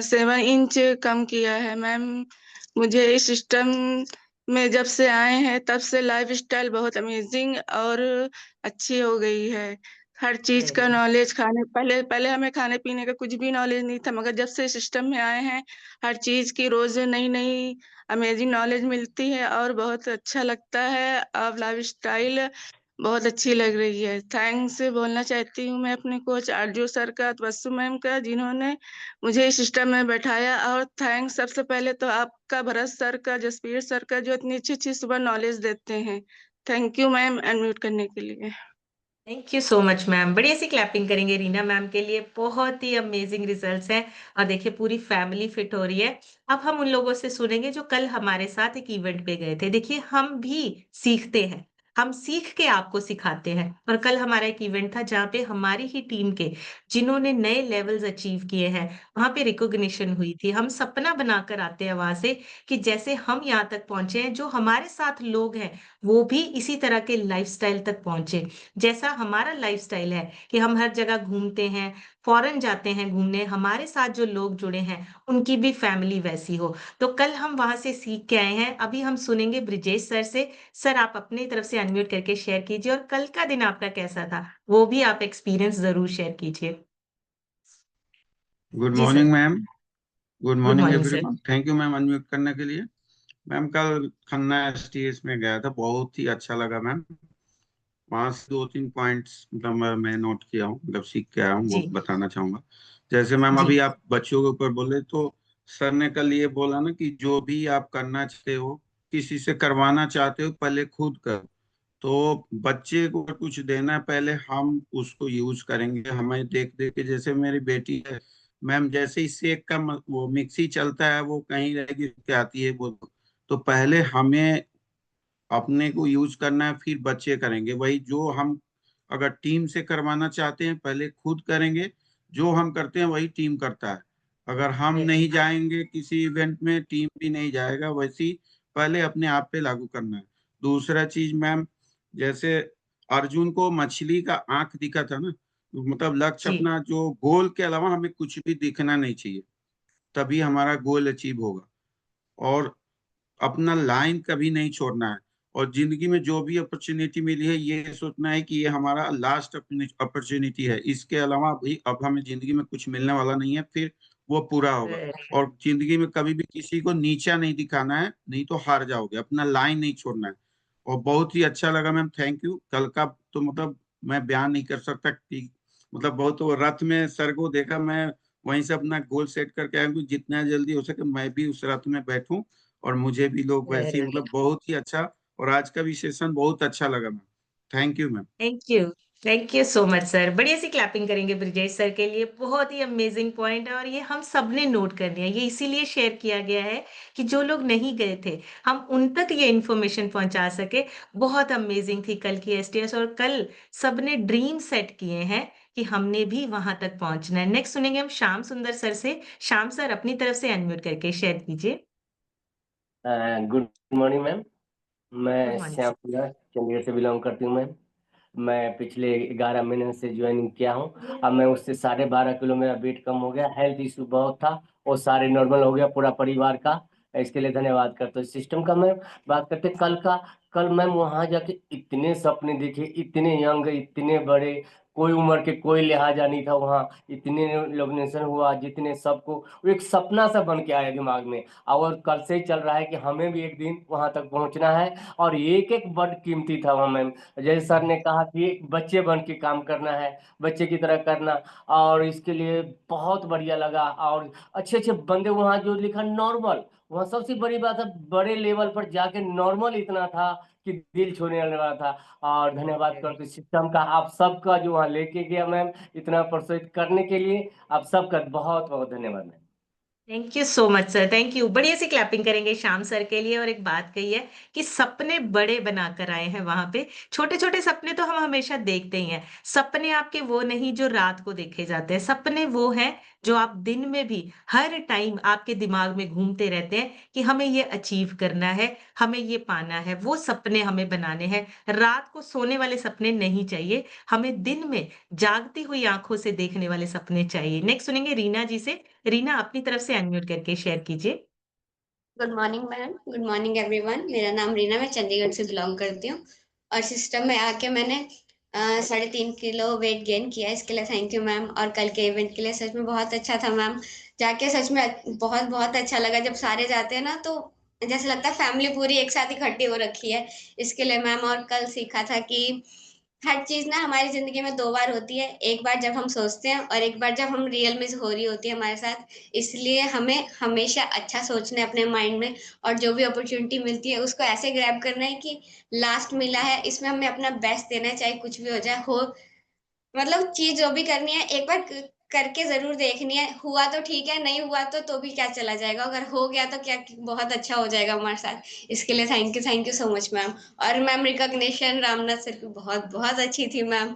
7 इंच कम किया है मैम। मुझे इस सिस्टम में जब से आए हैं तब से लाइफ स्टाइल बहुत अमेजिंग और अच्छी हो गई है। हर चीज का वेरी नॉलेज, खाने पहले पहले हमें खाने पीने का कुछ भी नॉलेज नहीं था, मगर जब से सिस्टम में आए हैं हर चीज की रोज नई नई अमेजिंग नॉलेज मिलती है और बहुत अच्छा लगता है। अब लाइफ स्टाइल बहुत अच्छी लग रही है। थैंक्स बोलना चाहती हूँ मैं अपने कोच आरजू सर का, तबस्सुम मैम का, जिन्होंने मुझे इस सिस्टम में बैठाया। और थैंक्स सबसे पहले तो आपका, भरत सर का, जसवीर सर का, जो इतनी अच्छी अच्छी सुबह नॉलेज देते हैं। थैंक यू मैम अनम्यूट करने के लिए। Thank you so much ma'am. बढ़िया सी क्लैपिंग करेंगे रीना मैम के लिए। बहुत ही अमेजिंग रिजल्ट्स हैं। और देखिए पूरी फैमिली फिट हो रही है। अब हम उन लोगों से सुनेंगे जो कल हमारे साथ एक इवेंट पे गए थे। देखिए हम भी सीखते हैं, हम सीख के आपको सिखाते हैं। और कल हमारा एक इवेंट था जहाँ पे हमारी ही टीम के जिन्होंने नए लेवल्स अचीव किए हैं, वहां पे रिकॉग्निशन हुई थी। हम सपना बनाकर आते हैं वहां से कि जैसे हम यहाँ तक पहुंचे हैं, जो हमारे साथ लोग हैं वो भी इसी तरह के लाइफस्टाइल तक पहुंचे। जैसा हमारा लाइफस्टाइल है कि हम हर जगह घूमते हैं, फॉरेन जाते हैं घूमने, हमारे साथ जो लोग जुड़े हैं उनकी भी फैमिली वैसी हो। तो कल हम वहां से सीख के आए हैं। अभी हम सुनेंगे ब्रिजेश सर से। सर आप अपनी तरफ से अनम्यूट करके शेयर कीजिए और कल का दिन आपका कैसा था वो भी आप एक्सपीरियंस जरूर शेयर कीजिए। Good ji sir. Morning ma'am. Good good morning morning sir. Everyone. Thank you ma'am unmute करने के लिए। मैम कल खन्ना एसटीएस में गया था, बहुत ही अच्छा लगा मैम। वहाँ से 2-3 पॉइंट्स मतलब मैं नोट किया हूँ, मतलब सीख के आया हूँ, वो जी। बताना चाहूंगा। जैसे मैम जी। अभी आप बच्चों के ऊपर बोले तो सर ने कल ये बोला ना कि जो भी आप करना चाहते हो, किसी से करवाना चाहते हो, पहले खुद करो। तो बच्चे को अगर कुछ देना है, पहले हम उसको यूज करेंगे। हमें देख देख के, जैसे मेरी बेटी है मैम, जैसे ही सेक का वो मिक्सी चलता है, वो कहीं रहेगी के आती है वो। तो पहले हमें अपने को यूज करना है, फिर बच्चे करेंगे। वही जो हम अगर टीम से करवाना चाहते हैं, पहले खुद करेंगे। जो हम करते हैं वही टीम करता है। अगर हम वेरी नहीं जाएंगे किसी इवेंट में, टीम भी नहीं जाएगा। वैसे ही पहले अपने आप पे लागू करना है। दूसरा चीज मैम, जैसे अर्जुन को मछली का आंख दिखा था ना, मतलब लक्ष्य जी। अपना जो गोल के अलावा हमें कुछ भी दिखना नहीं चाहिए, तभी हमारा गोल अचीव होगा। और अपना लाइन कभी नहीं छोड़ना है। और जिंदगी में जो भी अपॉर्चुनिटी मिली है ये सोचना है कि ये हमारा लास्ट अपॉर्चुनिटी है, इसके अलावा भी अब हमें जिंदगी में कुछ मिलने वाला नहीं है, फिर वो पूरा होगा। वेरी और जिंदगी में कभी भी किसी को नीचा नहीं दिखाना है, नहीं तो हार जाओगे। अपना लाइन नहीं छोड़ना है। और बहुत ही अच्छा लगा मैम, थैंक यू। कल का तो मतलब मैं बयान नहीं कर सकता कि मतलब बहुत, वो रथ में सर को देखा, मैं वहीं से अपना गोल सेट करके आया हूँ कि जितना जल्दी हो सके मैं भी उस रथ में बैठूं और मुझे भी लोग वैसे ही, वेरी मतलब बहुत ही अच्छा। और आज का भी सेशन बहुत अच्छा लगा ma'am, thank you ma'am. Thank you so much sir. बढ़िया सी क्लैपिंग करेंगे ब्रिजेश सर के लिए। बहुत ही अमेजिंग पॉइंट है और ये हम सब ने नोट कर लिया। ये इसीलिए शेयर किया गया है कि जो लोग नहीं गए थे हम उन तक ये इन्फॉर्मेशन पहुंचा सके। बहुत अमेजिंग थी कल की एसटीएस, और कल सबने ड्रीम सेट किए हैं कि हमने भी वहां तक पहुंचना है। नेक्स्ट सुनेंगे हम श्याम सुंदर सर से। श्याम सर अपनी तरफ से अनम्यूट करके शेयर कीजिए। Good morning ma'am. गुड मैं मॉर्निंग श्याम सर। सुंदर चंडीगढ़ से बिलोंग करती हूँ मैम। मैं पिछले 11 महीने से ज्वाइनिंग किया हूँ। अब मैं उससे 12.5 किलो मेरा वेट कम हो गया। हेल्थ इशू बहुत था, वो सारे नॉर्मल हो गया पूरा परिवार का। इसके लिए धन्यवाद करते हैं सिस्टम का। मैं बात करते हैं कल का। कल मैम वहाँ जाके इतने सपने देखे, इतने यंग, इतने बड़े, कोई उम्र के कोई लिहाजा नहीं था वहाँ। इतने इल्यूमिनेशन हुआ जितने सबको, वो एक सपना सा बन के आया दिमाग में। और कल से ही चल रहा है कि हमें भी एक दिन वहां तक पहुंचना है। और एक एक बड़ कीमती था वहाँ मैम। जैसे सर ने कहा कि एक बच्चे बन के काम करना है, बच्चे की तरह करना। और इसके लिए बहुत बढ़िया लगा। और अच्छे अच्छे बंदे वहाँ जो लिखा नॉर्मल, वहाँ सबसे बड़ी बात है बड़े लेवल पर जाके नॉर्मल इतना था कि दिल छूने वाला था। और धन्यवाद करते सिस्टम का, आप सबका जो वहाँ लेके गया मैम इतना प्रोत्साहित करने के लिए। आप सबका बहुत बहुत धन्यवाद ma'am. Thank you so much sir. Thank you. बढ़िया सी क्लैपिंग करेंगे श्याम सर के लिए। और एक बात कही है कि सपने बड़े बनाकर आए हैं वहां पे। छोटे छोटे सपने तो हम हमेशा देखते ही हैं। सपने आपके वो नहीं जो रात को देखे जाते हैं, सपने वो हैं जो आप दिन में भी हर टाइम आपके दिमाग में घूमते रहते हैं कि हमें ये अचीव करना है, हमें ये पाना है। वो सपने हमें बनाने हैं। रात को सोने वाले सपने नहीं चाहिए, हमें दिन में जागती हुई आंखों से देखने वाले सपने चाहिए। नेक्स्ट सुनेंगे रीना जी से। रीना अपनी तरफ से अनम्यूट करके शेयर कीजिए। Good morning ma'am, good morning everyone. मेरा नाम रीना, मैं चंडीगढ़ से बिलोंग करती हूँ। और सिस्टम में आके मैंने 3.5 किलो वेट गेन किया, इसके लिए थैंक यू मैम। और कल के इवेंट के लिए सच में बहुत अच्छा था मैम। जाके सच में बहुत बहुत अच्छा लगा। जब सारे जाते हैं ना तो जैसे लगता है फैमिली पूरी एक साथ इकट्ठी हो रखी है, इसके लिए मैम। और कल सीखा था कि हर चीज ना हमारी जिंदगी में 2 बार होती है, एक बार जब हम सोचते हैं और एक बार जब हम रियल में हो रही होती है हमारे साथ। इसलिए हमें हमेशा अच्छा सोचना है अपने माइंड में, और जो भी अपॉर्चुनिटी मिलती है उसको ऐसे ग्रैब करना है कि लास्ट मिला है इसमें हमें अपना बेस्ट देना है, चाहे कुछ भी हो जाए। हो मतलब चीज जो भी करनी है एक बार करके जरूर देखनी है। हुआ तो ठीक है, नहीं हुआ तो भी क्या चला जाएगा, अगर हो गया तो क्या बहुत अच्छा हो जाएगा हमारे साथ। इसके लिए thank you so much ma'am. और मैम रिकॉग्निशन रामनाथ सर की बहुत बहुत अच्छी थी मैम।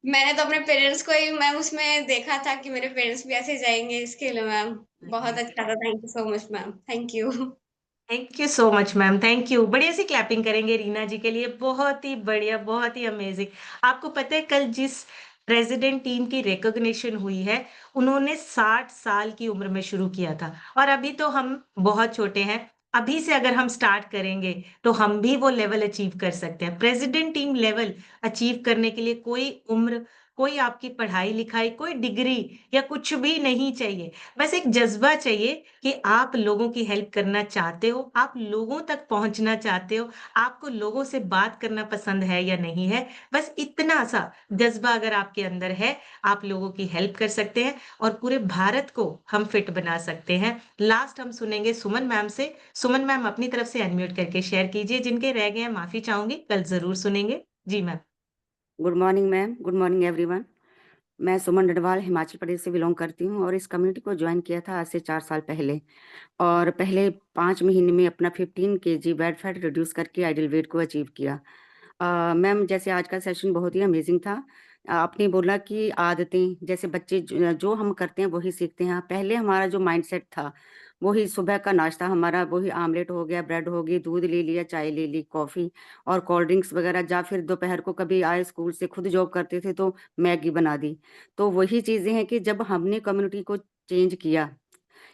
मैंने तो अपने पेरेंट्स को ही मैम उसमें देखा था कि मेरे पेरेंट्स भी ऐसे जाएंगे, इसके लिए मैम बहुत अच्छा था। Thank you so much ma'am, thank you. Thank you so much ma'am. Thank you. बढ़िया सी क्लैपिंग करेंगे रीना जी के लिए। बहुत ही बढ़िया, बहुत ही अमेजिंग। आपको पता है कल जिस प्रेसिडेंट टीम की रिकॉग्निशन हुई है उन्होंने 60 साल की उम्र में शुरू किया था। और अभी तो हम बहुत छोटे हैं। अभी से अगर हम स्टार्ट करेंगे तो हम भी वो लेवल अचीव कर सकते हैं। प्रेसिडेंट टीम लेवल अचीव करने के लिए कोई उम्र, कोई आपकी पढ़ाई लिखाई, कोई डिग्री या कुछ भी नहीं चाहिए। बस एक जज्बा चाहिए कि आप लोगों की हेल्प करना चाहते हो, आप लोगों तक पहुंचना चाहते हो, आपको लोगों से बात करना पसंद है या नहीं है। बस इतना सा जज्बा अगर आपके अंदर है, आप लोगों की हेल्प कर सकते हैं और पूरे भारत को हम फिट बना सकते हैं। लास्ट हम सुनेंगे सुमन मैम से। सुमन मैम अपनी तरफ से अनम्यूट करके शेयर कीजिए। जिनके रह गए हैं माफी चाहूंगी, कल जरूर सुनेंगे। जी ma'am. Good morning ma'am, good morning everyone. मैं सुमन डडवाल हिमाचल प्रदेश से बिलोंग करती हूँ और इस कम्युनिटी को ज्वाइन किया था आज से 4 साल पहले। और पहले 5 महीने में अपना 15 kg बैड फैट रिड्यूस करके आइडियल वेट को अचीव किया। मैम जैसे आज का सेशन बहुत ही अमेजिंग था। आपने बोला कि आदतें जैसे बच्चे जो हम करते हैं वही सीखते हैं। पहले हमारा जो माइंडसेट था वही सुबह का नाश्ता हमारा वही आमलेट हो गया, ब्रेड हो गई, दूध ले लिया, चाय ले ली, कॉफ़ी और कोल्ड ड्रिंक्स वगैरह। या फिर दोपहर को कभी आए स्कूल से खुद जॉब करते थे तो मैगी बना दी। तो वही चीज़ें हैं कि जब हमने कम्युनिटी को चेंज किया,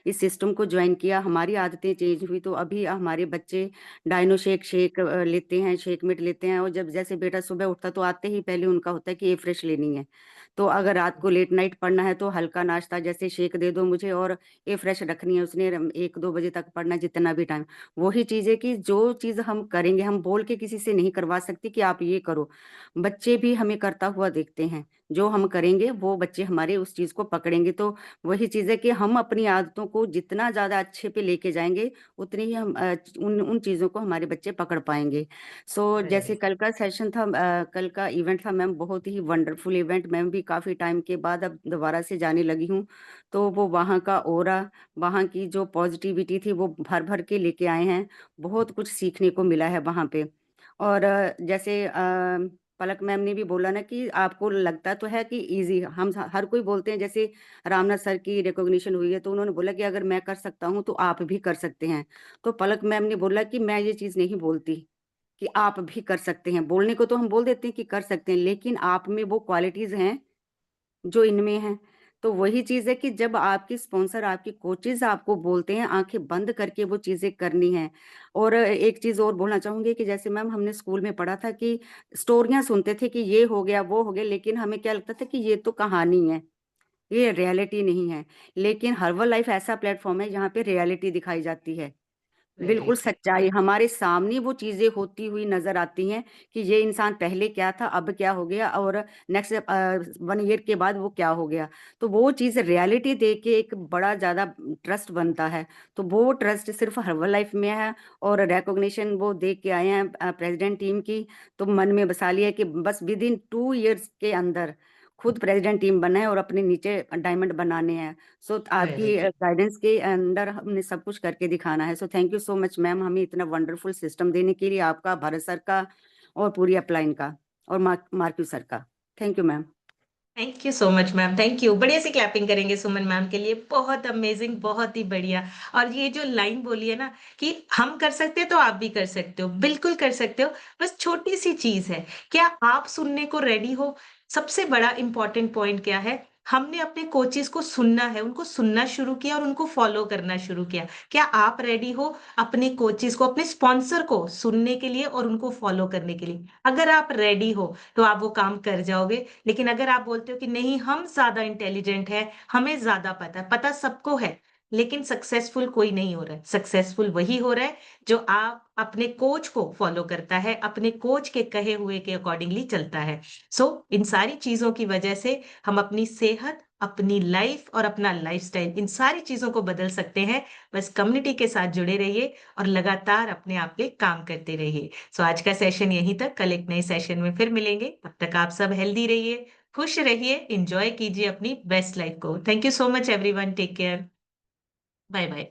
इस सिस्टम को ज्वाइन किया, हमारी आदतें चेंज हुई। तो अभी हमारे बच्चे डाइनो शेक लेते हैं, शेक मिट लेते हैं। और जब जैसे बेटा सुबह उठता तो आते ही पहले उनका होता है कि ये फ्रेश लेनी है। तो अगर रात को लेट नाइट पढ़ना है तो हल्का नाश्ता जैसे शेक दे दो मुझे, और ये फ्रेश रखनी है उसने 1-2 बजे तक पढ़ना, जितना भी टाइम। वही चीज है कि जो चीज हम करेंगे, हम बोल के किसी से नहीं करवा सकते कि आप ये करो। बच्चे भी हमें करता हुआ देखते हैं, जो हम करेंगे वो बच्चे हमारे उस चीज को पकड़ेंगे। तो वही चीज है कि हम अपनी आदतों को जितना ज्यादा अच्छे पे लेके जाएंगे, उतनी ही हम उन उन चीजों को हमारे बच्चे पकड़ पाएंगे। सो जैसे कल का सेशन था, कल का इवेंट था मैम, बहुत ही वंडरफुल इवेंट। मैम भी काफी टाइम के बाद अब दोबारा से जाने लगी हूँ। तो वो वहाँ का ऑरा, वहाँ की जो पॉजिटिविटी थी वो भर भर के लेके आए हैं। बहुत कुछ सीखने को मिला है वहाँ पे। और जैसे पलक मैम ने भी बोला ना कि आपको लगता तो है कि इजी, हम हर कोई बोलते हैं। जैसे रामनाथ सर की रिकॉग्निशन हुई है तो उन्होंने बोला कि अगर मैं कर सकता हूँ तो आप भी कर सकते हैं। तो पलक मैम ने बोला कि मैं ये चीज नहीं बोलती कि आप भी कर सकते हैं। बोलने को तो हम बोल देते हैं कि कर सकते हैं, लेकिन आप में वो क्वालिटीज हैं जो इनमें है। तो वही चीज है कि जब आपकी स्पॉन्सर, आपकी कोचेज आपको बोलते हैं आंखें बंद करके वो चीजें करनी है। और एक चीज और बोलना चाहूंगी कि जैसे मैम हमने स्कूल में पढ़ा था कि स्टोरियां सुनते थे कि ये हो गया वो हो गया, लेकिन हमें क्या लगता था कि ये तो कहानी है, ये रियलिटी नहीं है। लेकिन हर्बल लाइफ ऐसा प्लेटफॉर्म है जहाँ पे रियलिटी दिखाई जाती है, बिल्कुल सच्चाई हमारे सामने वो चीजें होती हुई नजर आती हैं कि ये इंसान पहले क्या था, अब क्या हो गया, और नेक्स्ट 1 ईयर के बाद वो क्या हो गया। तो वो चीज रियलिटी देख के एक बड़ा ज्यादा ट्रस्ट बनता है। तो वो ट्रस्ट सिर्फ हर्बल लाइफ में है। और रिकॉग्निशन वो देख के आए हैं प्रेसिडेंट टीम की, तो मन में बसा लिया कि बस विद इन 2 ईयर्स के अंदर खुद प्रेसिडेंट टीम बना है और अपने नीचे डायमंड बनाने हैं। सो आपकी गाइडेंस के अंदर हमने सब कुछ करके दिखाना है। So thank you so much ma'am, हमें इतना वंडरफुल सिस्टम देने के लिए, आपका, भारत सर का और पूरी अपलाइन का और मार्क्यू सर का। Thank you ma'am. Thank you so much ma'am, thank you. बढ़िया सी क्लैपिंग करेंगे सुमन मैम के लिए, बहुत अमेजिंग, बहुत ही बढ़िया। और ये जो लाइन बोली है ना कि हम कर सकते हैं तो आप भी कर सकते हो, बिल्कुल कर सकते हो। बस छोटी सी चीज है, क्या आप सुनने को रेडी हो? सबसे बड़ा इंपॉर्टेंट पॉइंट क्या है, हमने अपने कोचेस को सुनना है, उनको सुनना शुरू किया और उनको फॉलो करना शुरू किया। क्या आप रेडी हो अपने कोचेस को, अपने स्पॉन्सर को सुनने के लिए और उनको फॉलो करने के लिए? अगर आप रेडी हो तो आप वो काम कर जाओगे। लेकिन अगर आप बोलते हो कि नहीं, हम ज्यादा इंटेलिजेंट है, हमें ज्यादा पता है, पता सबको है, लेकिन सक्सेसफुल कोई नहीं हो रहा है। सक्सेसफुल वही हो रहा है जो आप अपने कोच को फॉलो करता है, अपने कोच के कहे हुए के अकॉर्डिंगली चलता है। सो इन सारी चीजों की वजह से हम अपनी सेहत, अपनी लाइफ और अपना लाइफस्टाइल, इन सारी चीजों को बदल सकते हैं। बस कम्युनिटी के साथ जुड़े रहिए और लगातार अपने आप पे काम करते रहिए। सो आज का सेशन यहीं तक, कल एक नए सेशन में फिर मिलेंगे। तब तक आप सब हेल्दी रहिए, खुश रहिए, एंजॉय कीजिए अपनी बेस्ट लाइफ को। Thank you so much everyone, take care, bye bye.